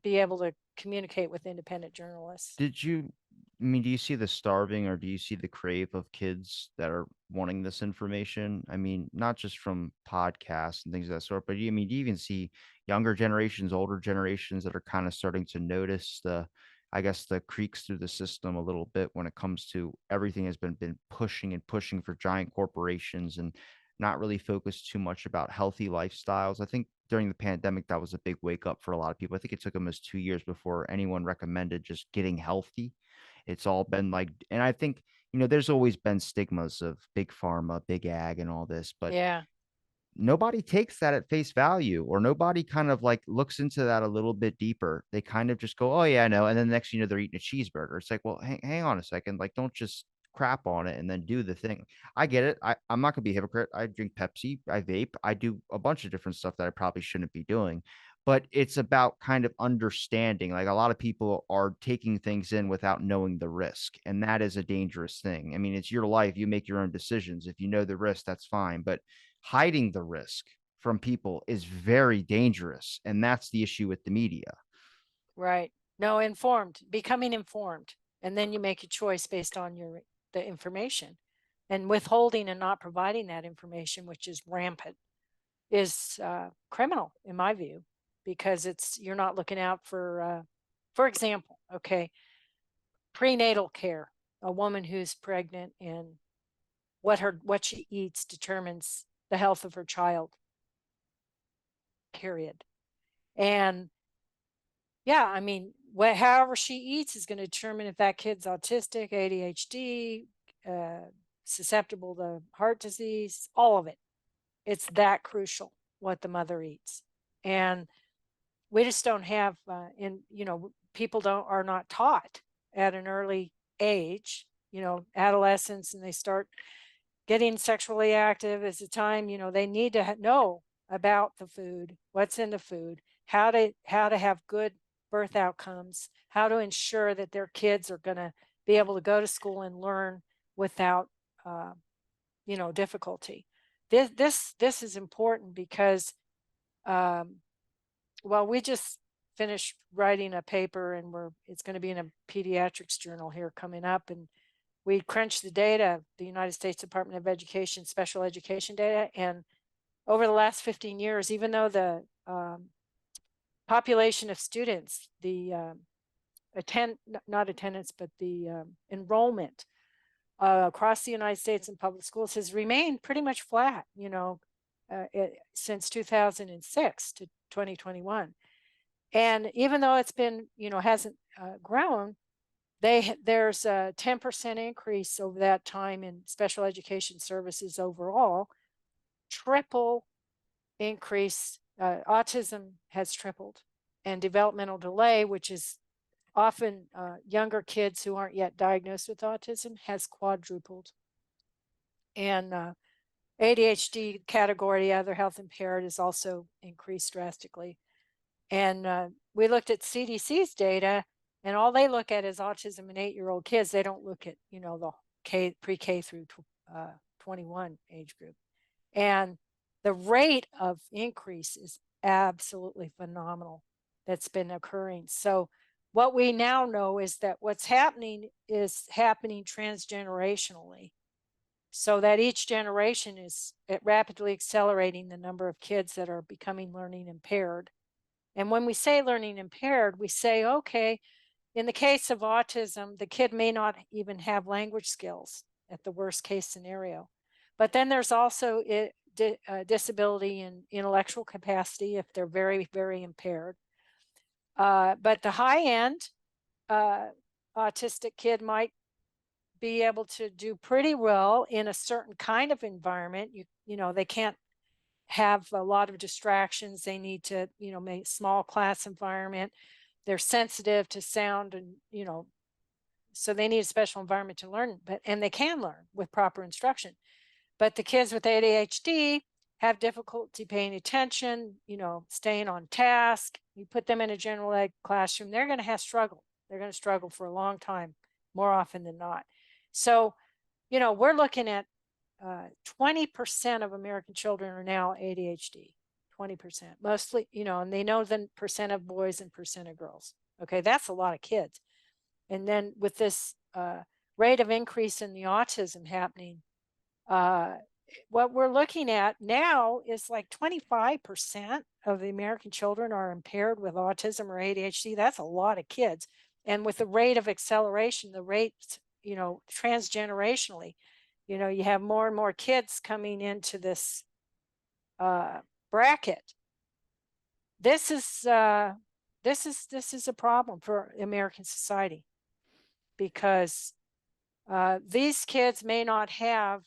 be able to communicate with independent journalists. Did you I mean, do you see the starving or do you see the crave of kids that are wanting this information? I mean, not just from podcasts and things of that sort, but do you even see younger generations, older generations that are kind of starting to notice I guess, the creaks through the system a little bit when it comes to everything has been pushing and pushing for giant corporations and not really focused too much about healthy lifestyles. I think during the pandemic, that was a big wake up for a lot of people. I think it took almost 2 years before anyone recommended just getting healthy. It's all been like, and I think, there's always been stigmas of big pharma, big ag, and all this, but Yeah, nobody takes that at face value or nobody kind of like looks into that a little bit deeper. They kind of just go, "Oh yeah, I know." And then the next thing you know, they're eating a cheeseburger. It's like, well, hang on a second. Like, don't just crap on it and then do the thing. I get it. I'm not gonna be a hypocrite. I drink Pepsi, I vape, I do a bunch of different stuff that I probably shouldn't be doing. But it's about kind of understanding. Like a lot of people are taking things in without knowing the risk. And that is a dangerous thing. I mean, it's your life. You make your own decisions. If you know the risk, that's fine. But hiding the risk from people is very dangerous, and that's the issue with the media. right. No, informed, becoming informed. And then you make a choice based on the information. And withholding and not providing that information, which is rampant, is criminal in my view, because you're not looking out for example, okay, prenatal care. A woman who's pregnant and what she eats determines the health of her child. Period. And yeah, I mean, however she eats is going to determine if that kid's autistic, ADHD, uh, susceptible to heart disease, all of it. It's that crucial what the mother eats. And we just don't have people don't are not taught at an early age, adolescence, and they start getting sexually active as a time, they need to know about the food, what's in the food, how to have good birth outcomes, how to ensure that their kids are going to be able to go to school and learn without uh, difficulty. This is important because um, well, we just finished writing a paper, and it's going to be in a pediatrics journal here coming up, and we crunched the data, the United States Department of Education special education data, and over the last 15 years, even though the population of students, the not attendance, but the enrollment across the United States in public schools has remained pretty much flat, since 2006 to 2021. And even though it's been, hasn't grown, there's a 10% increase over that time in special education services overall, triple increase. Autism has tripled, and developmental delay, which is often younger kids who aren't yet diagnosed with autism, has quadrupled. And ADHD category, other health impaired, is also increased drastically. And we looked at CDC's data, and all they look at is autism in 8-year-old kids. They don't look at, the pre-K through 21 age group. And the rate of increase is absolutely phenomenal that's been occurring. So what we now know is that what's happening is happening transgenerationally, so that each generation is rapidly accelerating the number of kids that are becoming learning impaired. And when we say learning impaired, we say, okay, in the case of autism, the kid may not even have language skills at the worst case scenario. But then there's also disability in intellectual capacity if they're very, very impaired. But the high end autistic kid might be able to do pretty well in a certain kind of environment. They can't have a lot of distractions. They need to, make small class environment. They're sensitive to sound, and, so they need a special environment to learn, and they can learn with proper instruction. But the kids with ADHD have difficulty paying attention, staying on task. You put them in a general ed classroom, they're going to have struggle. They're going to struggle for a long time, more often than not. So, we're looking at 20% of American children are now ADHD, 20%, mostly, and they know the percent of boys and percent of girls. Okay, that's a lot of kids. And then with this rate of increase in the autism happening, what we're looking at now is like 25% of the American children are impaired with autism or ADHD. That's a lot of kids. And with the rate of acceleration, the rate, transgenerationally, you have more and more kids coming into this bracket. This is a problem for American society, because these kids may not have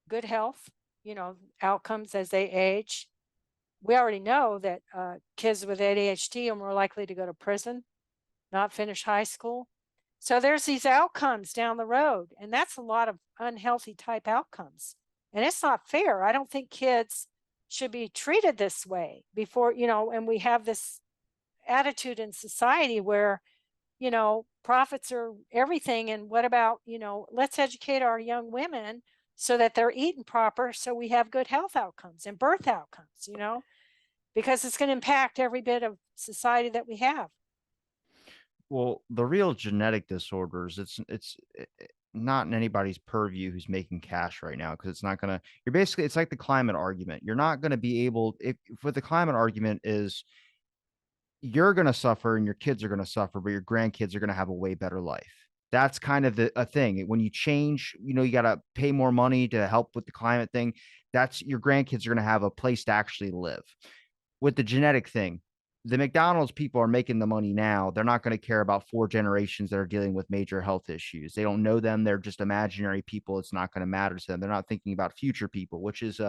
good health, outcomes as they age. We already know that kids with ADHD are more likely to go to prison, not finish high school. So there's these outcomes down the road, and that's a lot of unhealthy type outcomes. And it's not fair. I don't think kids should be treated this way before, and we have this attitude in society where, profits are everything. And what about, let's educate our young women so that they're eating proper, so we have good health outcomes and birth outcomes, because it's going to impact every bit of society that we have. Well, the real genetic disorders, not in anybody's purview who's making cash right now, because it's not gonna you're basically it's like the climate argument. You're not gonna be able if what the climate argument is, you're gonna suffer and your kids are gonna suffer, but your grandkids are gonna have a way better life. That's kind of a thing. When you change, you gotta pay more money to help with the climate thing. That's your grandkids are gonna have a place to actually live. With the genetic thing, the McDonald's people are making the money now. They're not going to care about 4 generations that are dealing with major health issues. They don't know them. They're just imaginary people. It's not going to matter to them. They're not thinking about future people, which is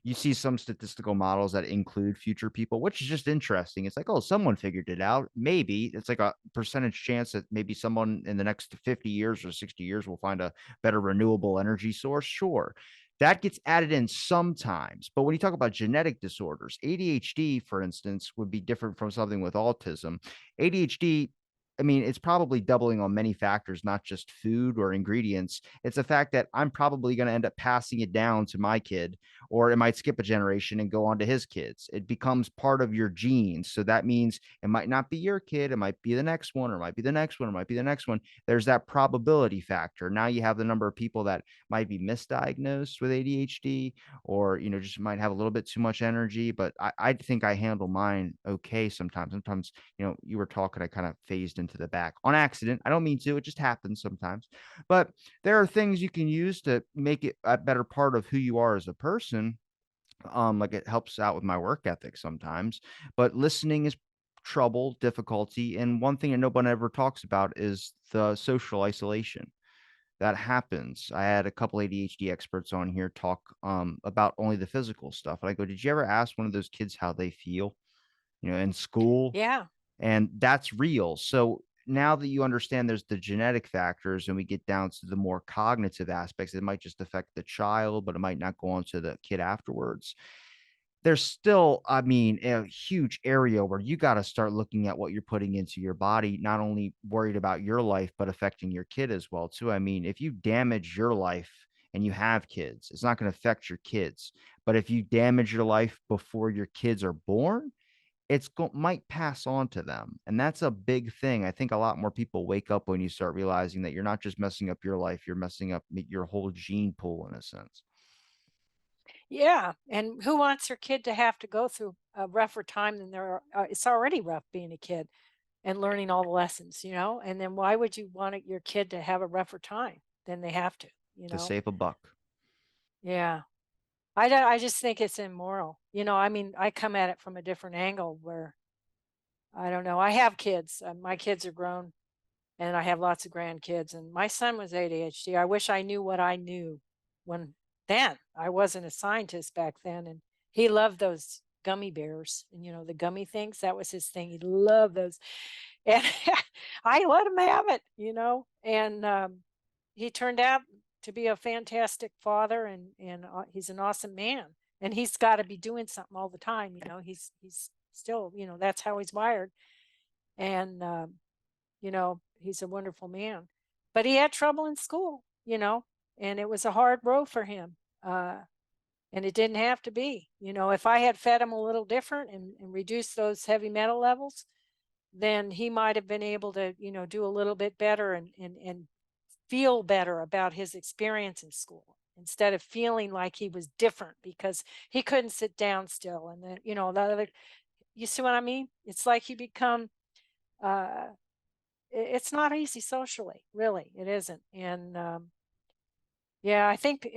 you see some statistical models that include future people, which is just interesting. It's like, oh, someone figured it out. Maybe it's like a percentage chance that maybe someone in the next 50 years or 60 years will find a better renewable energy source. Sure. That gets added in sometimes. But when you talk about genetic disorders, ADHD, for instance, would be different from something with autism. ADHD, I mean, it's probably doubling on many factors, not just food or ingredients. It's the fact that I'm probably going to end up passing it down to my kid, or it might skip a generation and go on to his kids. It becomes part of your genes. So that means it might not be your kid. It might be the next one, or it might be the next one, or it might be the next one. There's that probability factor. Now you have the number of people that might be misdiagnosed with ADHD, or just might have a little bit too much energy. But I think I handle mine okay sometimes. Sometimes, you were talking, I kind of phased into the back on accident. I don't mean to, it just happens sometimes. But there are things you can use to make it a better part of who you are as a person. Like, it helps out with my work ethic sometimes, but listening is trouble, difficulty, and one thing that nobody ever talks about is the social isolation that happens. I had a couple ADHD experts on here talk about only the physical stuff. And I go, did you ever ask one of those kids how they feel, in school? Yeah. And that's real. So now that you understand there's the genetic factors and we get down to the more cognitive aspects, it might just affect the child, but it might not go on to the kid afterwards. There's still, I mean, a huge area where you got to start looking at what you're putting into your body, not only worried about your life, but affecting your kid as well, too. I mean, if you damage your life and you have kids, it's not going to affect your kids. But if you damage your life before your kids are born, might pass on to them, and that's a big thing. I think a lot more people wake up when you start realizing that you're not just messing up your life, you're messing up your whole gene pool in a sense. Yeah. And who wants their kid to have to go through a rougher time than it's already rough being a kid and learning all the lessons, And then why would you want your kid to have a rougher time than they have to, you To know? save a buck. Yeah. I just think it's immoral. I mean, I come at it from a different angle where I don't know. I have kids. My kids are grown and I have lots of grandkids. And my son was ADHD. I wish I knew what I knew when then. I wasn't a scientist back then. And he loved those gummy bears and, the gummy things. That was his thing. He loved those. And I let him have it. And he turned out to be a fantastic father and he's an awesome man. And he's got to be doing something all the time. He's still, that's how he's wired. And, he's a wonderful man. But he had trouble in school, and it was a hard road for him. And it didn't have to be. If I had fed him a little different and reduced those heavy metal levels, then he might have been able to, do a little bit better and feel better about his experience in school instead of feeling like he was different because he couldn't sit down still. And then, the other, you see what I mean? It's like you become, uh, it's not easy socially, really. It isn't. And yeah, I think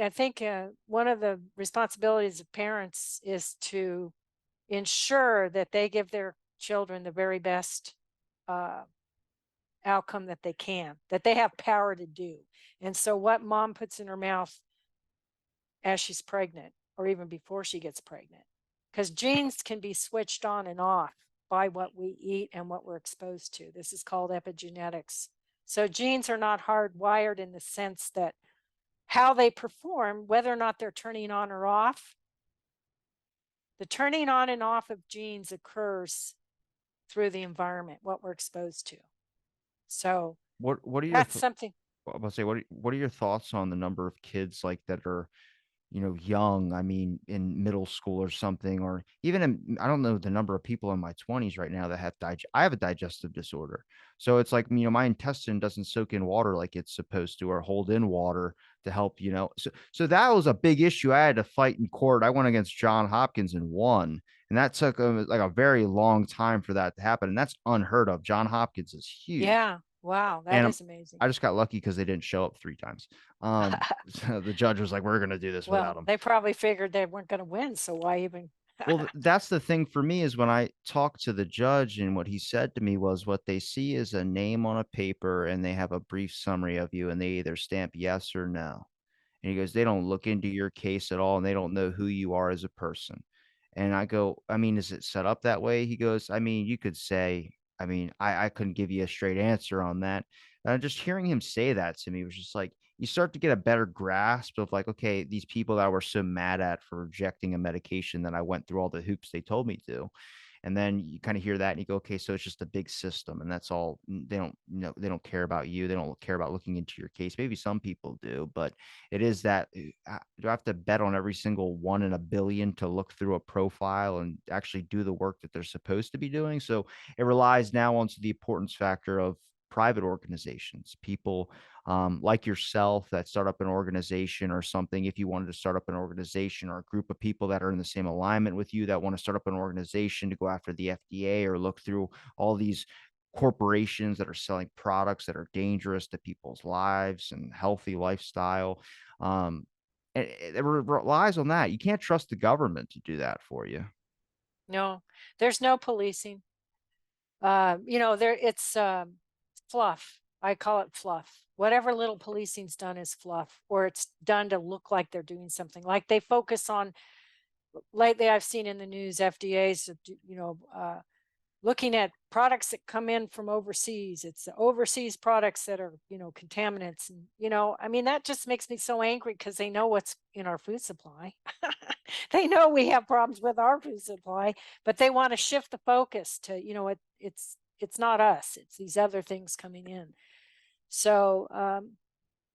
one of the responsibilities of parents is to ensure that they give their children the very best uh, outcome that they can, that they have power to do. And so, what mom puts in her mouth as she's pregnant, or even before she gets pregnant, because genes can be switched on and off by what we eat and what we're exposed to. This is called epigenetics. So genes are not hardwired in the sense that how they perform, whether or not they're turning on or off, the turning on and off of genes occurs through the environment, what we're exposed to. So What are your that's something. I was say what are your thoughts on the number of kids like that are young, I mean, in middle school or something, or even I don't know the number of people in my 20s right now that have I have a digestive disorder. So it's like, my intestine doesn't soak in water like it's supposed to or hold in water to help. So that was a big issue I had to fight in court. I went against John Hopkins and won. And that took like a very long time for that to happen. And that's unheard of. John Hopkins is huge. Yeah. Wow. That And is amazing. I just got lucky because they didn't show up 3 times. So the judge was like, "We're gonna do this without Well, him." they probably figured they weren't going to win. So why even? Well, that's the thing for me is when I talked to the judge and what he said to me was what they see is a name on a paper and they have a brief summary of you and they either stamp yes or no. And he goes, "They don't look into your case at all, and they don't know who you are as a person." And I go, "I mean, is it set up that way?" He goes, "I mean, you could say, I mean, I couldn't give you a straight answer on that." Just hearing him say that to me was just like, you start to get a better grasp of like, okay, these people that I were so mad at for rejecting a medication that I went through all the hoops they told me to. And then you kind of hear that and you go, okay, so it's just a big system and that's all. They don't, they don't care about you. They don't care about looking into your case. Maybe some people do, but it is that do I have to bet on every single one in a billion to look through a profile and actually do the work that they're supposed to be doing? So it relies now onto the importance factor of private organizations, people like yourself that start up an organization or something. If you wanted to start up an organization or a group of people that are in the same alignment with you that want to start up an organization to go after the FDA or look through all these corporations that are selling products that are dangerous to people's lives and healthy lifestyle. Um, it relies on that. You can't trust the government to do that for you. No, there's no policing. There it's fluff. I call it fluff. Whatever little policing's done is fluff, or it's done to look like they're doing something. Like they focus on lately. I've seen in the news FDA's, looking at products that come in from overseas. It's the overseas products that are, contaminants. And, I mean, that just makes me so angry because they know what's in our food supply. They know we have problems with our food supply, but they want to shift the focus to, it's not us, it's these other things coming in. So,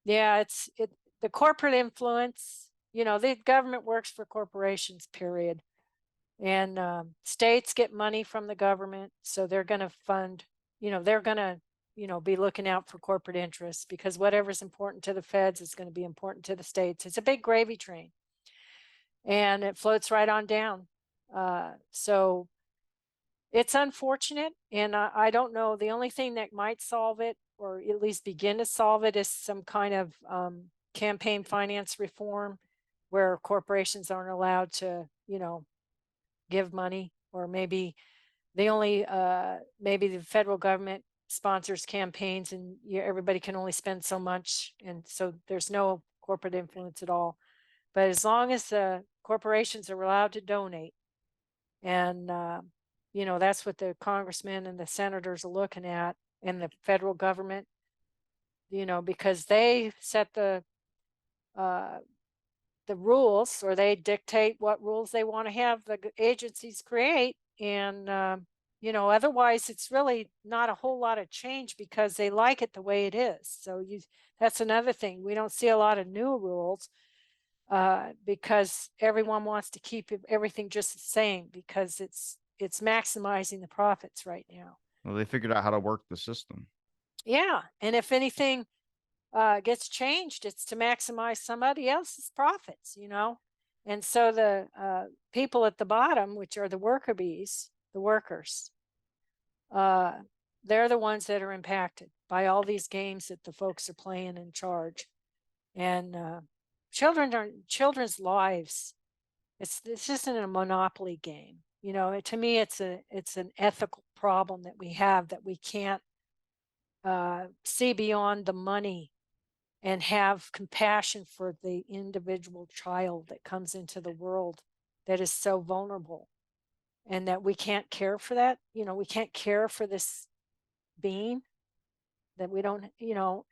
yeah, the corporate influence, the government works for corporations, period. And states get money from the government, so they're going to fund, they're going to, be looking out for corporate interests, because whatever's important to the feds is going to be important to the states. It's a big gravy train, and it floats right on down. So it's unfortunate, and I don't know. The only thing that might solve it, or at least begin to solve it, is some kind of campaign finance reform, where corporations aren't allowed to, give money, or maybe maybe the federal government sponsors campaigns, and everybody can only spend so much, and so there's no corporate influence at all. But as long as the corporations are allowed to donate, and that's what the congressmen and the senators are looking at, and the federal government, because they set uh, the rules, or they dictate what rules they want to have the agencies create. And, otherwise it's really not a whole lot of change, because they like it the way it is. So that's another thing. We don't see a lot of new rules, because everyone wants to keep everything just the same, because it's maximizing the profits right now. Well, they figured out how to work the system. Yeah. And if anything gets changed, it's to maximize somebody else's profits, And so the people at the bottom, which are the worker bees, the workers, uh, they're the ones that are impacted by all these games that the folks are playing in charge. And children's lives. This isn't a monopoly game. To me, it's an ethical problem that we have, that we can't see beyond the money, and have compassion for the individual child that comes into the world, that is so vulnerable, and that we can't care for that. We can't care for this being, that we don't,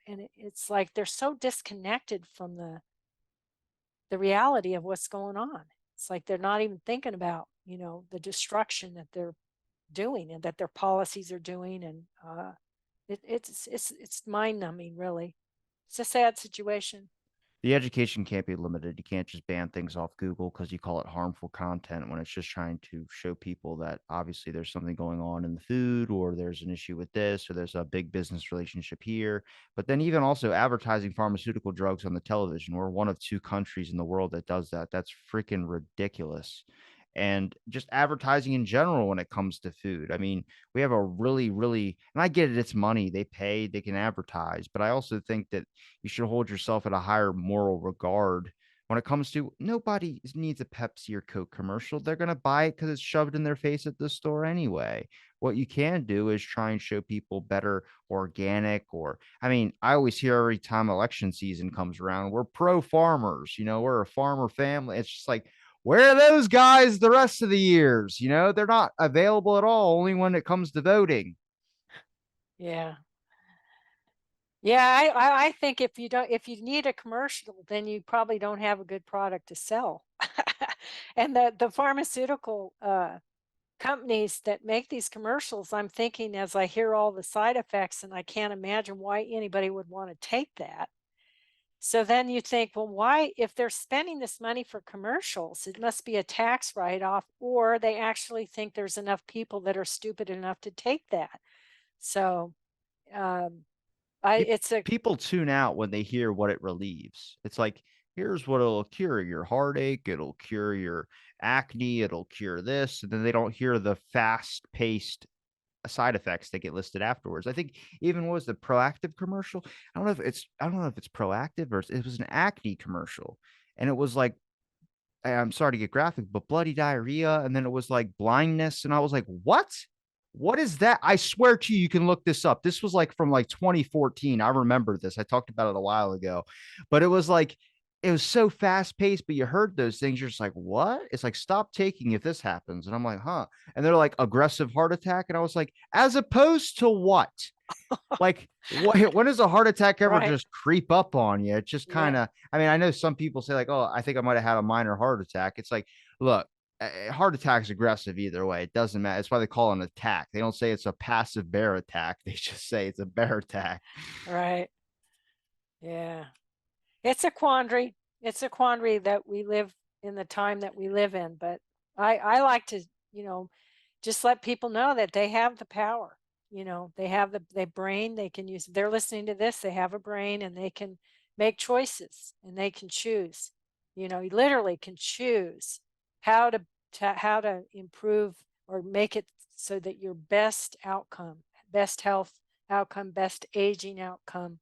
and it's like they're so disconnected from the reality of what's going on. It's like they're not even thinking about, the destruction that they're doing, and that their policies are doing. And it's mind numbing, really. It's a sad situation. The education can't be limited. You can't just ban things off Google because you call it harmful content when it's just trying to show people that obviously there's something going on in the food, or there's an issue with this, or there's a big business relationship here. But then even also advertising pharmaceutical drugs on the television. We're one of two countries in the world that does that. That's freaking ridiculous. And just advertising in general when it comes to food. I mean, we have a really, really, and I get it, it's money. They pay, they can advertise. But I also think that you should hold yourself at a higher moral regard when it comes to nobody needs a Pepsi or Coke commercial. They're going to buy it because it's shoved in their face at the store anyway. What you can do is try and show people better organic, or, I mean, I always hear every time election season comes around, we're pro farmers, we're a farmer family. It's just like, where are those guys the rest of the years? They're not available at all, only when it comes to voting. Yeah. Yeah, I think if you need a commercial, then you probably don't have a good product to sell. And the pharmaceutical companies that make these commercials, I'm thinking, as I hear all the side effects, and I can't imagine why anybody would want to take that. So then you think, well, why, if they're spending this money for commercials, it must be a tax write-off, or they actually think there's enough people that are stupid enough to take that. So um, it's a People tune out when they hear what it relieves. It's like, here's what it'll cure: your heartache, it'll cure your acne, it'll cure this, and then they don't hear the fast-paced side effects that get listed afterwards. I think even what was the Proactive commercial? I don't know if it's Proactive, or it was an acne commercial. And it was like, I'm sorry to get graphic, but bloody diarrhea, and then it was like blindness, and I was like, "What?" What is that? I swear to you, you can look this up. This was like from like 2014. I remember this. I talked about it a while ago, but it was like, it was so fast paced, but you heard those things. You're just like, what? It's like, stop taking if this happens. And I'm like, huh. And they're like, aggressive heart attack. And I was like, as opposed to what? Like, what, when does a heart attack ever Right. just creep up on you? It just kind Yeah. of, I mean, I know some people say, like, oh, I think I might have had a minor heart attack. It's like, look, heart attack's aggressive either way. It doesn't matter. It's why they call it an attack. They don't say it's a passive bear attack. They just say it's a bear attack. Right. Yeah. It's a quandary. It's a quandary that we live in the time that we live in. But I like to, you know, just let people know that they have the power. They have the brain. They can use. They're listening to this. They have a brain, and they can make choices, and they can choose. You literally can choose how how to improve or make it so that your best outcome, best health outcome, best aging outcome,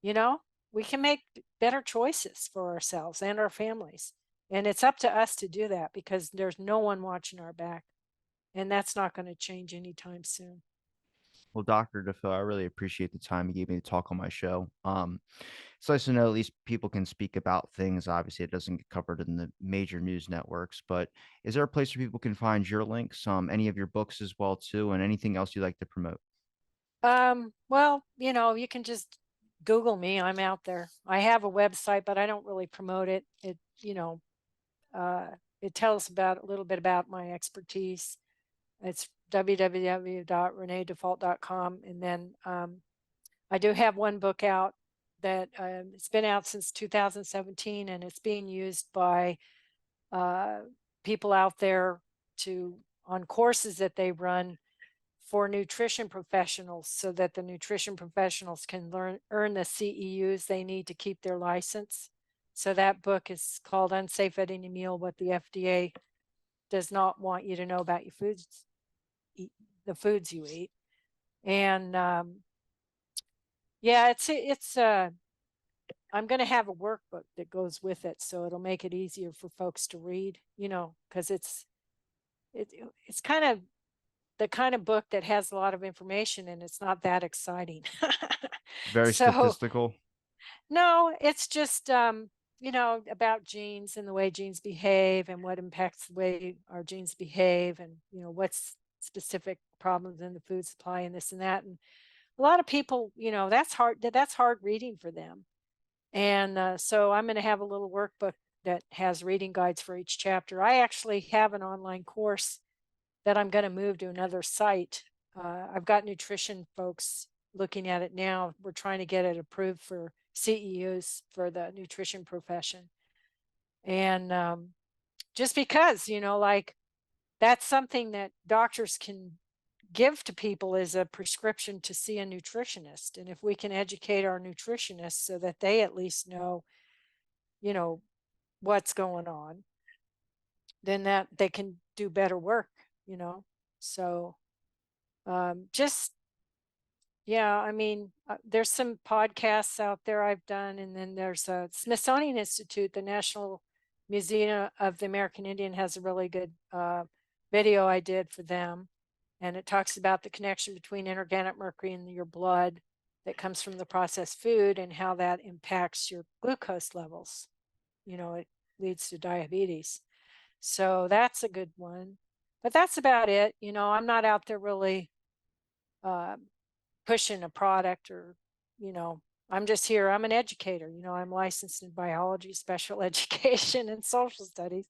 you know, we can make better choices for ourselves and our families. And it's up to us to do that because there's no one watching our back. And that's not going to change anytime soon. Well, Dr. Defoe, I really appreciate the time you gave me to talk on my show. It's nice to know at least people can speak about things. Obviously, it doesn't get covered in the major news networks, but is there a place where people can find your links, any of your books as well too, and anything else you'd like to promote? Well, you can just Google me. I'm out there. I have a website, but I don't really promote it. Uh, it tells about a little bit about my expertise. It's www.reneedufault.com. And then I do have one book out that it's been out since 2017, and it's being used by uh, people out there to on courses that they run for nutrition professionals, so that the nutrition professionals can earn the CEUs they need to keep their license. So that book is called Unsafe Eating a Meal: What the FDA Does Not Want You to Know About Your Foods, the foods you eat. And yeah, I'm going to have a workbook that goes with it, so it'll make it easier for folks to read, because it's kind of the kind of book that has a lot of information and it's not that exciting. Very So, statistical. no, it's just about genes and the way genes behave and what impacts the way our genes behave, and what's specific problems in the food supply and this and that. And a lot of people, that's hard reading for them. And so I'm going to have a little workbook that has reading guides for each chapter. I actually have an online course that I'm going to move to another site. I've got nutrition folks looking at it now. We're trying to get it approved for CEUs for the nutrition profession. And just because, like, that's something that doctors can give to people as a prescription to see a nutritionist. And if we can educate our nutritionists so that they at least know, you know, what's going on, then that they can do better work. So just, yeah, I mean, there's some podcasts out there I've done, and then there's a Smithsonian Institute, the National Museum of the American Indian has a really good video I did for them. And it talks about the connection between inorganic mercury in your blood that comes from the processed food and how that impacts your glucose levels. It leads to diabetes. So that's a good one. But that's about it. I'm not out there really uh, pushing a product or, you know, I'm just here. I'm an educator. I'm licensed in biology, special education, and social studies,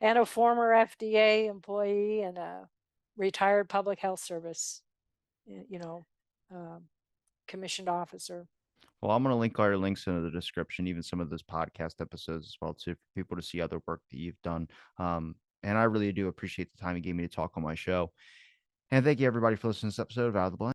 and a former FDA employee and a retired public health service, you know, um, commissioned officer. Well, I'm going to link all your links into the description, even some of those podcast episodes as well, too, for people to see other work that you've done. And I really do appreciate the time you gave me to talk on my show. And thank you, everybody, for listening to this episode of Out of the Blend.